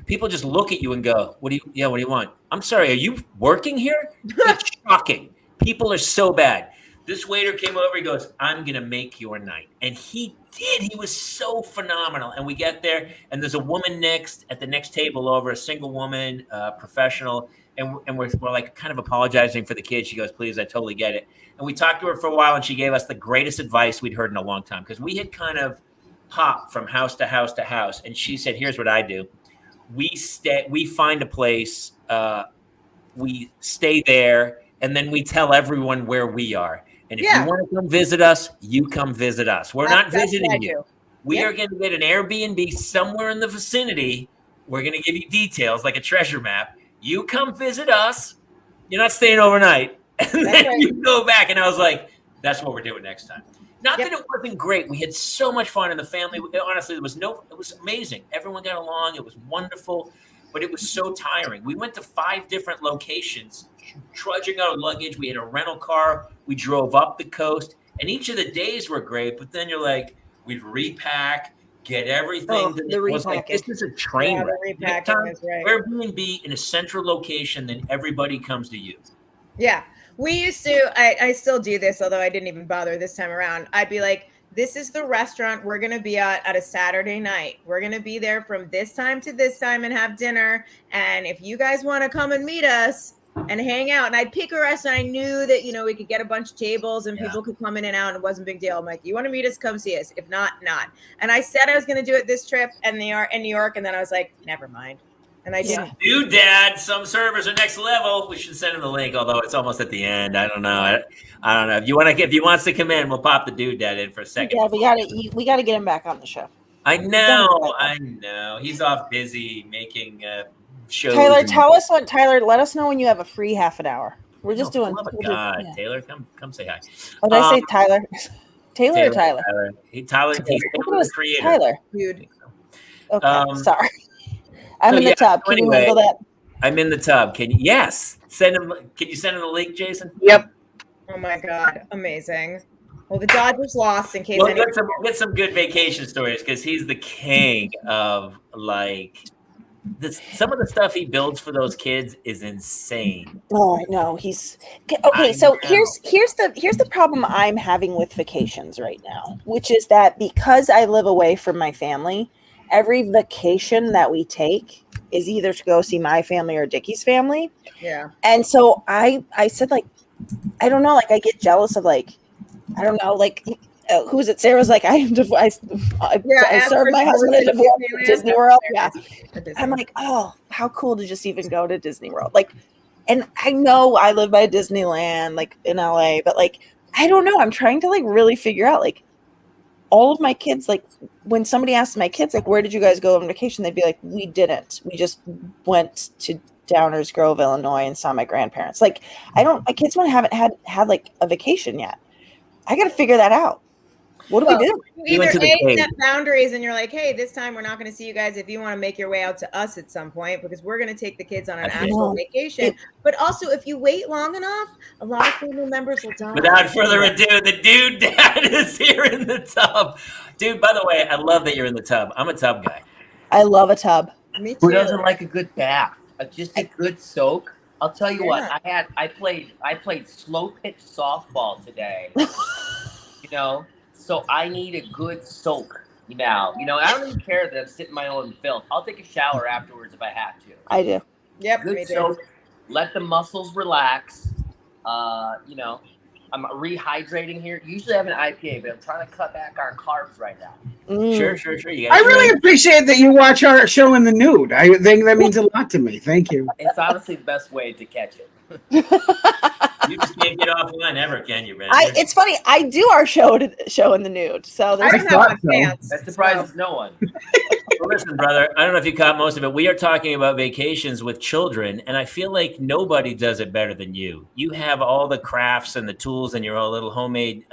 people just look at you and go, what do you want? I'm sorry, are you working here? It's shocking. People are so bad. This waiter came over, he goes, I'm going to make your night. And he did. He was so phenomenal. And we get there, and there's a woman at the next table over, a single woman, professional. And we're like kind of apologizing for the kid. She goes, please, I totally get it. And we talked to her for a while, and she gave us the greatest advice we'd heard in a long time because we had kind of hopped from house to house to house. And she said, here's what I do. We find a place, we stay there, and then we tell everyone where we are. And if you want to come visit us, you come visit us. We're not visiting you. We are going to get an Airbnb somewhere in the vicinity. We're going to give you details like a treasure map. You come visit us. You're not staying overnight. And then you go back. And I was like, that's what we're doing next time. Not that it wasn't great. We had so much fun in the family. Honestly, it was amazing. Everyone got along. It was wonderful. But it was so tiring. We went to 5 different locations, trudging out luggage. We had a rental car. We drove up the coast. And each of the days were great. But then you're like, we'd repack, get everything. It was like, this is a train wreck. Next time, Airbnb in a central location, then everybody comes to you. Yeah. We used to, I still do this, although I didn't even bother this time around. I'd be like, this is the restaurant we're going to be at a Saturday night. We're going to be there from this time to this time and have dinner. And if you guys want to come and meet us and hang out, and I'd pick a restaurant. I knew that, we could get a bunch of tables and people could come in and out and it wasn't a big deal. I'm like, you want to meet us? Come see us. If not, not. And I said I was going to do it this trip and they are in New York. And then I was like, never mind. and I didn't. Dude, Dad, some servers are next level. We should send him the link, although it's almost at the end. I don't know. I don't know. If he wants to come in, we'll pop the Dude Dad in for a second. Yeah, we gotta get him back on the show. I know. He's off busy making shows. Tyler, Tyler, let us know when you have a free half an hour. We're just doing. Oh my God, yeah. Taylor, come say hi. What did I say, Tyler? Taylor or Tyler? He's the creator. Tyler. Dude. Okay, sorry. I'm in the tub. Can you handle that? I'm in the tub. Can you send him? Can you send him the link, Jason? Yep. Oh my God, amazing. Well, the Dodgers lost in case. We'll get some good vacation stories because he's the king of like this. Some of the stuff he builds for those kids is insane. Oh, I know. He's okay. So here's the problem I'm having with vacations right now, which is that because I live away from my family, every vacation that we take is either to go see my family or Dickie's family. Yeah. And so I said, like, I don't know, like I get jealous of, like, I don't know, like who's it? Sarah's like, I served my husband at Disney World. Yeah. I'm like, oh, how cool to just even go to Disney World. Like, and I know I live by Disneyland, like in LA, but like, I don't know. I'm trying to like really figure out, like, all of my kids, like when somebody asks my kids, like, where did you guys go on vacation? They'd be like, we didn't. We just went to Downers Grove, Illinois and saw my grandparents. Like, my kids haven't had like a vacation yet. I got to figure that out. What do we do? You either set boundaries and you're like, hey, this time we're not going to see you guys if you want to make your way out to us at some point because we're going to take the kids on an actual vacation. But also, if you wait long enough, a lot of family members will die. Without further ado, the Dude Dad is here in the tub. Dude, by the way, I love that you're in the tub. I'm a tub guy. I love a tub. Me too. Who doesn't like a good bath? Just a good soak. I'll tell you what. I played slow pitch softball today. So I need a good soak now. I don't even care that I'm sitting in my own filth. I'll take a shower afterwards if I have to. I do. Yep. Good soak. Let the muscles relax. I'm rehydrating here. Usually I have an IPA, but I'm trying to cut back our carbs right now. Sure. I really appreciate that you watch our show in the nude. I think that means a lot to me. Thank you. It's honestly the best way to catch it. You just can't get offline ever, can you, man? It's funny. I do our show in the nude. So I don't have my pants. That surprises no one. Well, listen, brother, I don't know if you caught most of it. We are talking about vacations with children, and I feel like nobody does it better than you. You have all the crafts and the tools and your own little homemade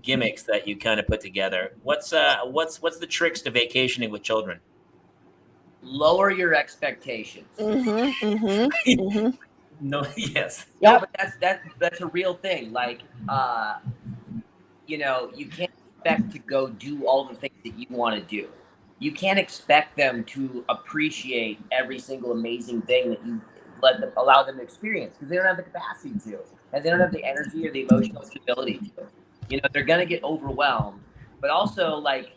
gimmicks that you kind of put together. What's the tricks to vacationing with children? Lower your expectations. No, yes. Yeah, no, but that's a real thing. Like, you can't expect to go do all the things that you want to do. You can't expect them to appreciate every single amazing thing that you allow them to experience because they don't have the capacity to, and they don't have the energy or the emotional stability to. They're gonna get overwhelmed. But also, like,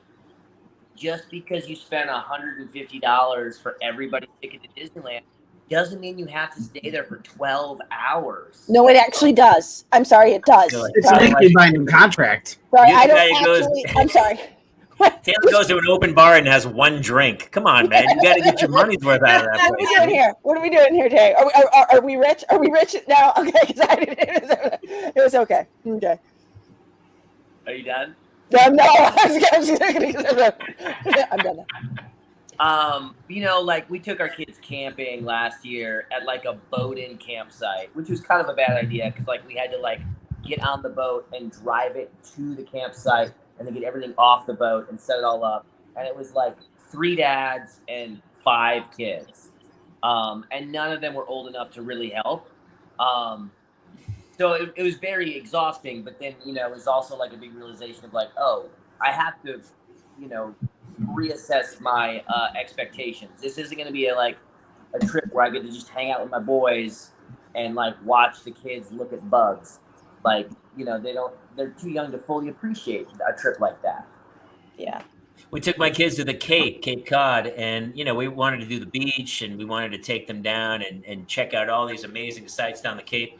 just because you spend $150 for everybody's ticket to Disneyland doesn't mean you have to stay there for 12 hours. No, it actually does. I'm sorry, it does. It's a legally binding contract. Sorry, I don't actually. I'm sorry. Taylor goes to an open bar and has one drink. Come on, man. You got to get your money's worth out of that place. What are we doing here? What are we doing here today? Are we rich? Are we rich now? Okay, because it was okay. Okay. Are you done? No, I'm done. Like we took our kids camping last year at like a boat-in campsite, which was kind of a bad idea because like we had to like get on the boat and drive it to the campsite and then get everything off the boat and set it all up. And it was like 3 dads and 5 kids. And none of them were old enough to really help. So it was very exhausting, but then, it was also like a big realization of like, oh, I have to, reassess my expectations. This isn't going to be a trip where I get to just hang out with my boys and like watch the kids look at bugs. Like, they're too young to fully appreciate a trip like that. Yeah. We took my kids to the Cape Cod, and, we wanted to do the beach and we wanted to take them down and check out all these amazing sites down the Cape.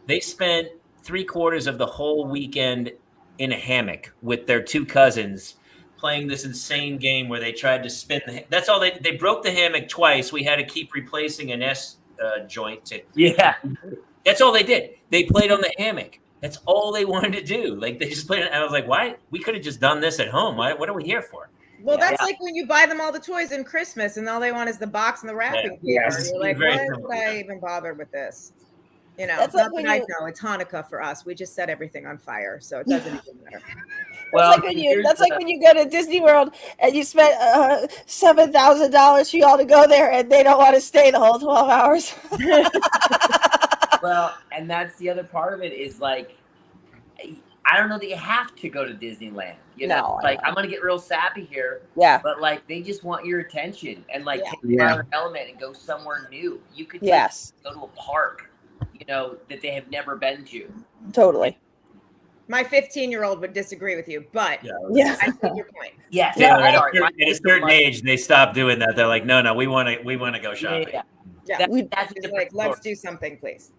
They spent 3/4 of the whole weekend in a hammock with their 2 cousins playing this insane game where they tried to spin that's all they broke the hammock twice. We had to keep replacing an S joint to that's all they did. They played on the hammock. That's all they wanted to do. Like they just played and I was like, why? We could have just done this at home. What are we here for? Well, that's like when you buy them all the toys in Christmas and all they want is the box and the wrapping paper. Yes. You're like, Very why simple. would I even bother with this? You know, That's not like that when I you- know it's Hanukkah for us. We just set everything on fire, so it doesn't even matter. Well, That's like when you go to Disney World and you spend $7,000 for you all to go there, and they don't want to stay the whole 12 hours. well, and that's the other part of it is like, I don't know that you have to go to Disneyland. You know, No, I like know. I'm gonna get real sappy here, Yeah. but like they just want your attention and like Yeah. take you out of their element and go somewhere new. You could like, Yes. go to a park, you know, that they have never been to. Totally. My 15-year-old would disagree with you, but Yeah. I see your point. Yes, Yeah, I'm sorry. at a certain age, they stop doing that. They're like, no, we want to go shopping. Yeah, Yeah, that's a It's different like let's story. do something, please.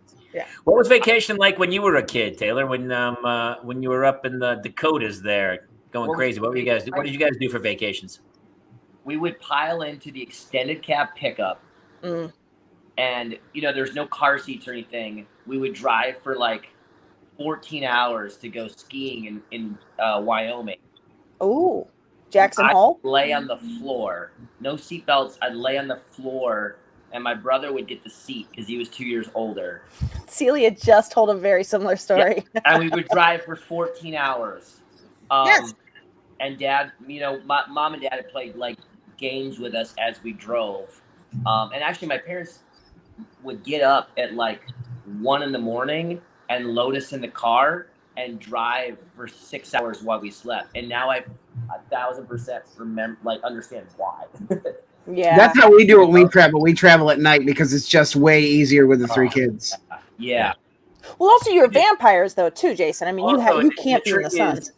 What was vacation like when you were a kid, Taylor? When you were up in the Dakotas there, going What was crazy? What were you guys do? What did you guys do for vacations? We would pile into the extended cab pickup, Mm. and you know, there's no car seats or anything. We would drive for like 14 hours to go skiing in Wyoming. Ooh. Jackson I'd Hole. lay on the floor, no seatbelts. I'd lay on the floor, and my brother would get the seat because he was 2 years older. Celia just told a very similar story. And we would drive for 14 hours. Yes. And Dad, you know, my mom and Dad had played like games with us as we drove. And actually, my parents would get up at like 1 a.m. and load us in the car and drive for 6 hours while we slept. And now I 1,000% remember, like, understand why. Yeah. That's how we do it when we travel. We travel at night because it's just way easier with the three kids. Yeah. Well, also you're vampires though too, Jason. I mean, Also, you can't be in the trick sun. is,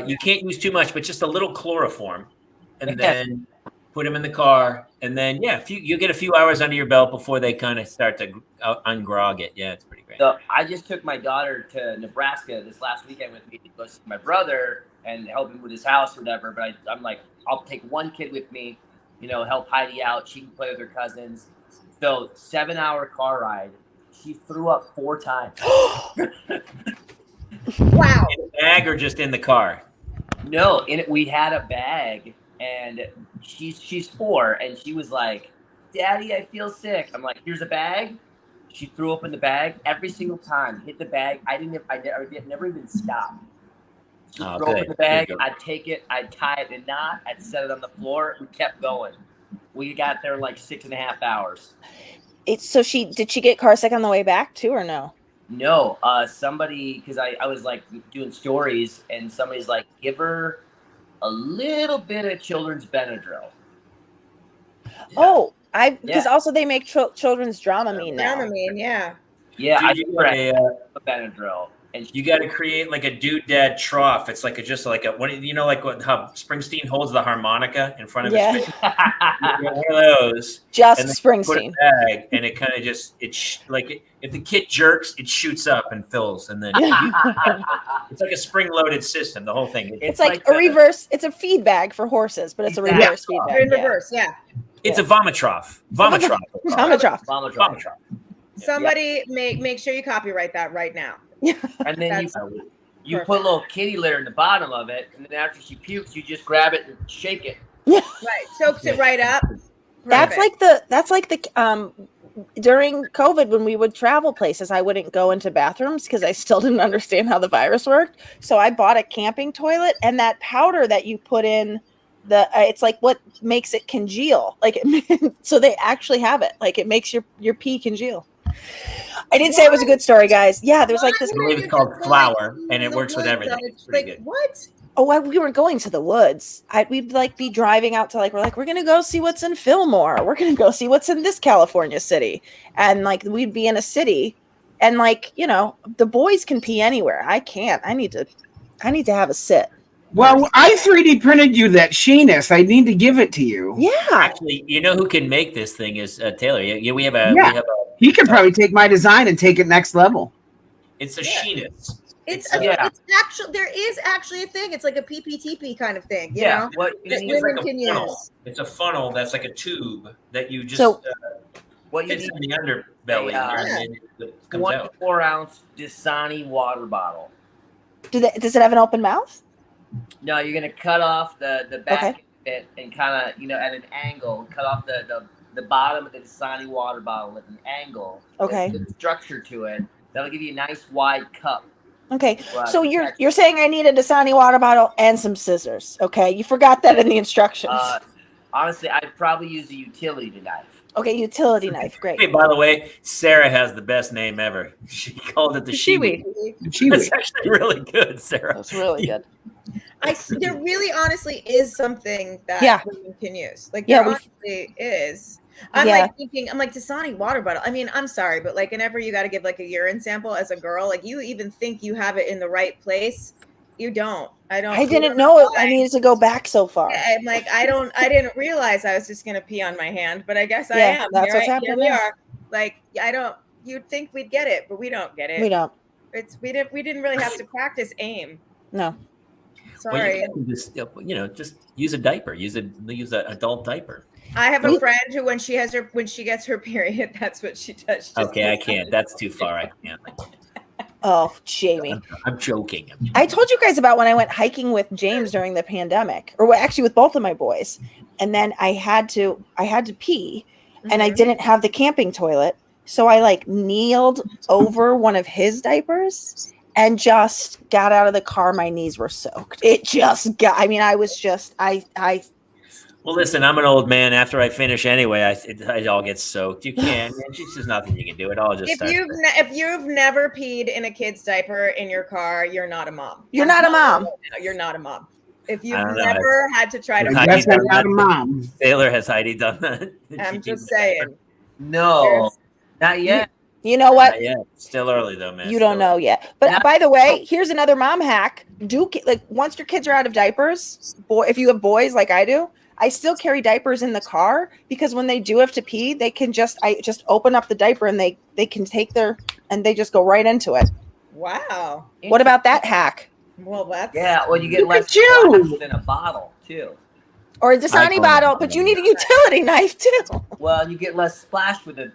you can't use too much, but just a little chloroform, and then put them in the car, and then you get a few hours under your belt before they kind of start to ungrog it. Yeah, it's pretty great. So I just took my daughter to Nebraska this last weekend with me to go see my brother and help him with his house or whatever. But I'm like, I'll take one kid with me, you know, help Heidi out. She can play with her cousins. So 7-hour car ride. She threw up 4 times. Wow. In a bag or just in the car? No, in it we had a bag, and she's 4, and she was like, "Daddy, I feel sick." I'm like, "Here's a bag." She threw up in the bag every single time. Hit the bag. I never even stopped. She'd Oh, throw up good. in the bag. Good. I'd take it. I'd tie it in a knot. I'd set it on the floor. We kept going. We got there in like 6.5 hours. Did she get car sick on the way back too, or no? No, somebody, because I was like doing stories, and somebody's like, give her a little bit of children's Benadryl. Oh, because also they make children's Dramamine now. Dramamine, yeah. Yeah, Dude, I you gave got her a Benadryl, and You got to create like a doodad trough. It's like just like how Springsteen holds the harmonica in front of Yeah. his face. You get one of those. Just and then you put it in Springsteen. a bag, and it kind of just if the kit jerks, it shoots up and fills, and then it's like a spring-loaded system. The whole thing. It's like a reverse. It's a feed bag for horses, but it's a reverse feed In bag. reverse, yeah. It's a vomitrough. Vomitrough. Vomitroff. Vomitroff. Somebody make sure you copyright that right now. and then That's you perfect. put a little kitty litter in the bottom of it, and then after she pukes, you just grab it and shake it. Right. Soaks it right up. That's Perfect. like the during COVID when we would travel places, I wouldn't go into bathrooms because I still didn't understand how the virus worked. So I bought a camping toilet, and that powder that you put in it's like what makes it congeal. Like so they actually have it. Like it makes your pee congeal. I didn't say it was a good story, guys. Yeah, there's like this. I believe it's called flour, and it works with everything. It's pretty Like good. what? Oh, we were going to the woods. We'd like be driving out to we're gonna go see what's in Fillmore. We're gonna go see what's in this California city, and like we'd be in a city, and the boys can pee anywhere. I can't. I need to have a sit. Well, I 3D printed you that sheeness. I need to give it to you. Yeah, Actually, you know who can make this thing is Taylor. Yeah, we have a. Yeah. He could probably take my design and take it next level. It's a sheeness. It's Yeah. it's actually there is actually a thing. It's like a PPTP kind of thing, you Yeah, know, what you that need, women like a can funnel. use. It's a funnel that's like a tube that you just So- what you fits need in the underbelly, Yeah. and then it comes out. 24-ounce Dasani water bottle. Does it have an open mouth? No, you're gonna cut off the back Okay. of it and kind of at an angle, cut off the bottom of the Dasani water bottle at an angle. Okay. With structure to it. That'll give you a nice wide cup. Okay. Well, So that's- you're saying I need a Dasani water bottle and some scissors. Okay. You forgot that in the instructions. Honestly, I'd probably use a utility knife. Okay, utility knife. Great. Hey, by the way, Sarah has the best name ever. She called it the Shiwi. That's actually really good, Sarah. That's really good. There really honestly is something that Yeah. women can use. Like Yeah, there honestly is. I'm like thinking, I'm like Dasani water bottle. I mean, I'm sorry, but like whenever you got to give like a urine sample as a girl, like you even think you have it in the right place, you don't. I didn't know it. I needed to go back so far. Yeah, I'm like, I didn't realize I was just gonna pee on my hand, but I guess I Yeah, am. that's Here what's Here happening we now. are. Like, I don't. You'd think we'd get it, but we don't get it. We don't. We didn't really have to practice aim. No. Well, Sorry. you can just use a diaper. Use an adult diaper. I have a friend who, when she gets her period, that's what she does. She just Okay, I puts can't. on- That's too far. I can't. Oh, Jamie. I'm joking. I told you guys about when I went hiking with James during the pandemic, or actually with both of my boys, and then I had to pee, and I Mhm. didn't have the camping toilet, so I like kneeled over one of his diapers and just got out of the car. My knees were soaked. It just got. I mean, I was just. I. Well, listen, I'm an old man. After I finish anyway, it all gets soaked. You can't. There's just nothing you can do. It all just. If you've never peed in a kid's diaper in your car, you're not a mom. You're not a mom. You're not a mom. If you've I don't know. never had to try to, Heidi That's done not that. a mom. Taylor, has Heidi done that? I'm just saying. No, not yet. You know what? Yeah, still early though, man. You don't know yet. But by the way, here's another mom hack. Once your kids are out of diapers, if you have boys like I do, I still carry diapers in the car because when they do have to pee, they can I just open up the diaper and they can take and they just go right into it. Wow. What about that hack? Well, that's Well, you get Look less at you. splash than a bottle too. Or a Dasani bottle, but you need a utility knife too. Well, you get less splash with the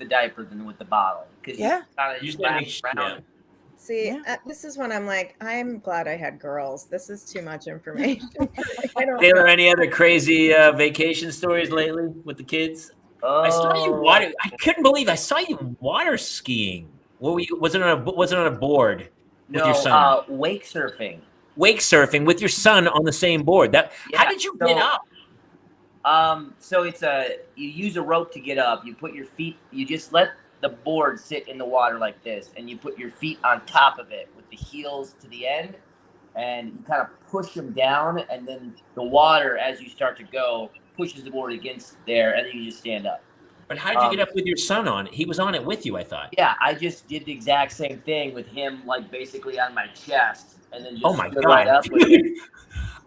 diaper than with the bottle because Yeah. you You gotta make splash sure- around. See, this is when I'm like, I'm glad I had girls. This is too much information. I don't Taylor, any other crazy vacation stories lately with the kids? I saw you water. I couldn't believe I saw you water skiing. What were you? Was it on a board with your son? Wake surfing. Wake surfing with your son on the same board. How did you get up? So you use a rope to get up. You put your feet. You just let the board sit in the water like this, and you put your feet on top of it with the heels to the end, and you kind of push them down, and then the water, as you start to go, pushes the board against there, and then you just stand up. But how did you get up with your son on it? He was on it with you, I thought. Yeah, I just did the exact same thing with him, like basically on my chest, and then just Oh my stood god! right up with him.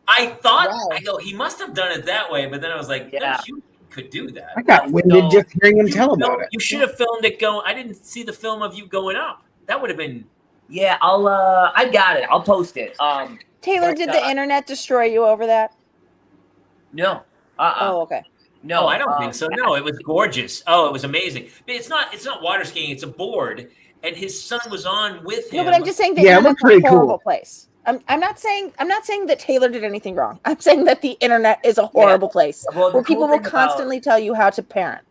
I thought Wow. I go. He must have done it that way, but then I was like, Yeah. no human could do that. I got winded just hearing him tell about it. You should have filmed it going. I didn't see the film of you going up. That would have been. Yeah, I got it. I'll post it. Taylor, did the internet destroy you over that? No. Oh, okay. No, No, I don't think so. No, it was gorgeous. Oh, it was amazing. But it's not water skiing. It's a board, and his son was on with him. No, but I'm just saying the Yeah, it internet's looked pretty a horrible cool. place. I'm not saying that Taylor did anything wrong. I'm saying that the internet is a horrible place Well, the where people cool will thing constantly tell you how to parent.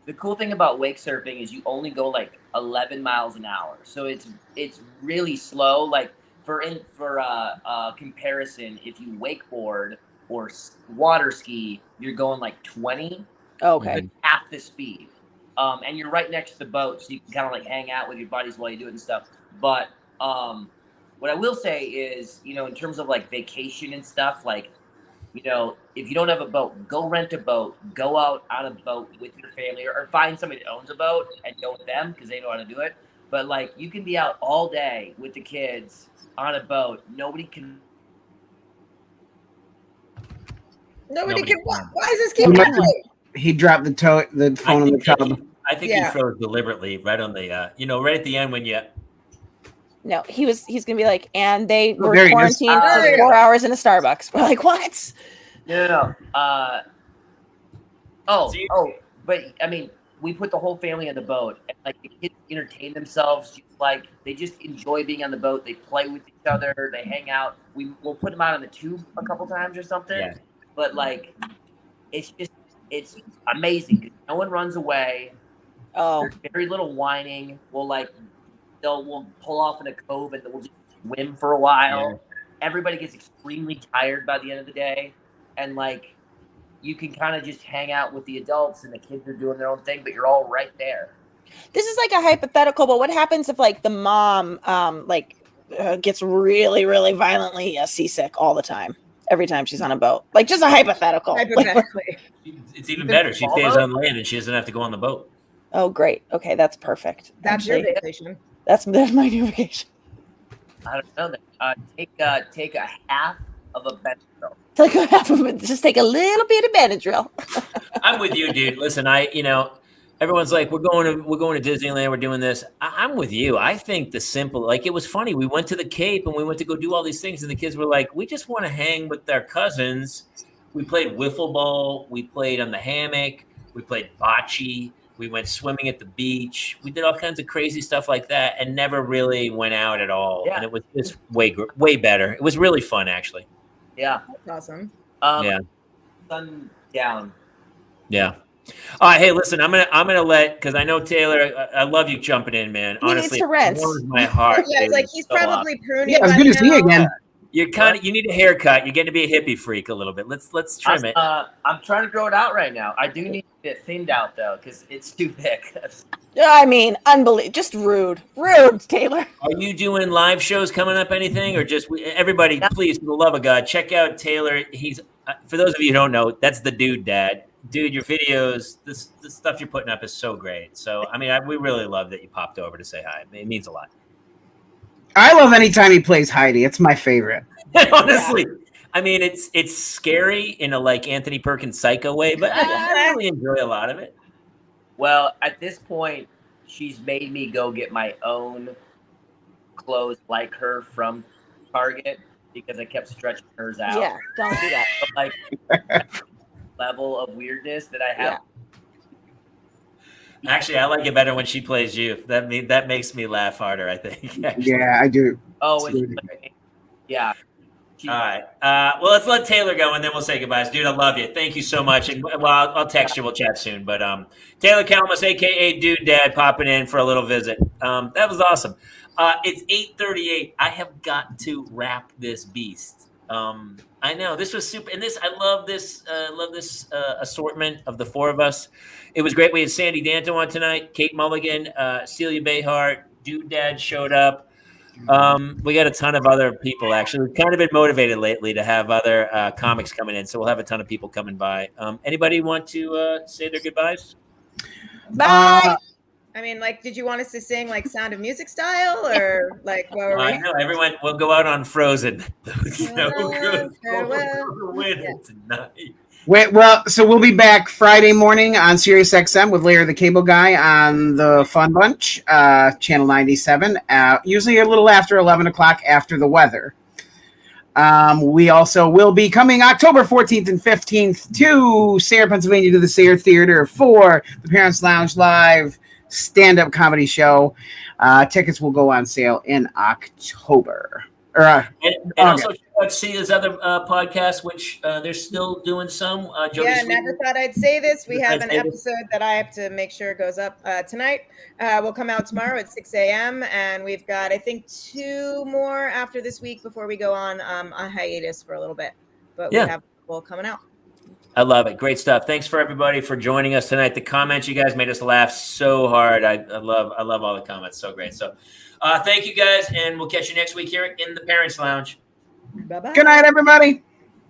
The cool thing about wake surfing is you only go like 11 miles an hour, so it's really slow. Like for comparison, if you wakeboard or water ski, you're going like 20, Okay. half the speed. And you're right next to the boat, so you can kind of like hang out with your buddies while you do it and stuff. But what I will say is, in terms of like vacation and stuff, like, if you don't have a boat, go rent a boat, go out on a boat with your family, or find somebody that owns a boat and go with them because they know how to do it. But like, you can be out all day with the kids on a boat. Nobody can. Nobody can. can. Why does this keep happening? He dropped the phone in the tub. I think Yeah. he froze deliberately right on the right at the end when you. No, he's gonna be like, and they were there he is. quarantined for There you 4 go. hours in a Starbucks. We're like, what? No. But I mean, we put the whole family on the boat, and like the kids entertain themselves. Just like they just enjoy being on the boat. They play with each other. They hang out. We'll put them out on the tube a couple times or something. Yeah. But like, it's amazing 'cause no one runs away. Oh, There's very little whining. We'll pull off in a cove and we'll just swim for a while. Everybody gets extremely tired by the end of the day, and like you can kind of just hang out with the adults and the kids are doing their own thing, but you're all right there. this is like a hypothetical, but what happens if like the mom gets really, really violently seasick all the time? Every time she's on a boat, like just a hypothetical. Hypothetically. It's even better. She stays on land and she doesn't have to go on the boat. Oh, great. Okay, that's perfect. That's your Actually, vacation. that's my new vacation. I don't know. Take a half of a Benadryl. Like half of it, just take a little bit of Benadryl. I'm with you, dude. Listen, everyone's like, we're going to Disneyland. We're doing this. I'm with you. I think the simple, like, it was funny. We went to the Cape and we went to go do all these things, and the kids were like, we just want to hang with our cousins. We played wiffle ball. We played on the hammock. We played bocce. We went swimming at the beach. We did all kinds of crazy stuff like that, and never really went out at all. Yeah. And it was just way better. It was really fun, actually. Yeah. That's awesome. Yeah. Sun down. Yeah. All right. Hey, listen, I'm gonna let, because I know Taylor. I love you jumping in, man. He needs Honestly, to rest. it warms my heart. Yeah, it's dude. like he's So, probably pruning. Yeah, it was by good to see you now. again. you need a haircut. You're getting to be a hippie freak a little bit. Let's trim it. I'm trying to grow it out right now. I do need to get thinned out though, because it's too big. I mean, unbelievable. Just rude, Taylor. Are you doing live shows coming up? Anything, or just everybody? Please, for the love of God, check out Taylor. He's for those of you who don't know, that's the dude, Dad. Dude, your videos, the stuff you're putting up is so great. So, I mean, we really love that you popped over to say hi. It means a lot. I love anytime he plays Heidi. It's my favorite. Honestly, I mean, it's scary in a like Anthony Perkins psycho way, but I really enjoy a lot of it. Well, at this point, she's made me go get my own clothes like her from Target because I kept stretching hers out. Yeah, don't do that. But, like level of weirdness that I have. Yeah. Actually, I like it better when she plays you. That makes me laugh harder, I think. Yeah, I do. Oh, Absolutely. yeah. All right. Well, let's let Taylor go, and then we'll say goodbyes. Dude, I love you. Thank you so much. And well, I'll text you. We'll chat soon. But Taylor Kalmus, a.k.a. Dude Dad, popping in for a little visit. That was awesome. It's 8:38. I have got to wrap this beast. I know this was super, and I love this assortment of the four of us. It was great. We had Sandy Danto on tonight, Kate Mulligan, Celia Behart, Dude Dad showed up. We got a ton of other people. Actually, we've kind of been motivated lately to have other comics coming in, so we'll have a ton of people coming by. Anybody want to say their goodbyes? Bye. I mean, like, did you want us to sing like Sound of Music style, or like what were we? I know everyone. We'll go out on Frozen. Farewell. Tonight. Wait, well, so we'll be back Friday morning on Sirius XM with Larry the Cable Guy on the Fun Bunch, channel 97, usually a little after 11 o'clock after the weather. We also will be coming October 14th and 15th to Sayre, Pennsylvania, to the Sayre Theater for the Parents Lounge Live stand-up comedy show. Tickets will go on sale in October. And also check out Sia's other podcast, which they're still doing some. Yeah, never thought I'd say this. We have an episode that I have to make sure goes up tonight. Will come out tomorrow at 6 a.m. And we've got, I think, 2 more after this week before we go on a hiatus for a little bit. But we have a couple coming out. I love it. Great stuff. Thanks for everybody for joining us tonight. The comments, you guys made us laugh so hard. I love all the comments. So great. So thank you guys, and we'll catch you next week here in the Parents Lounge. Bye-bye. Good night, everybody.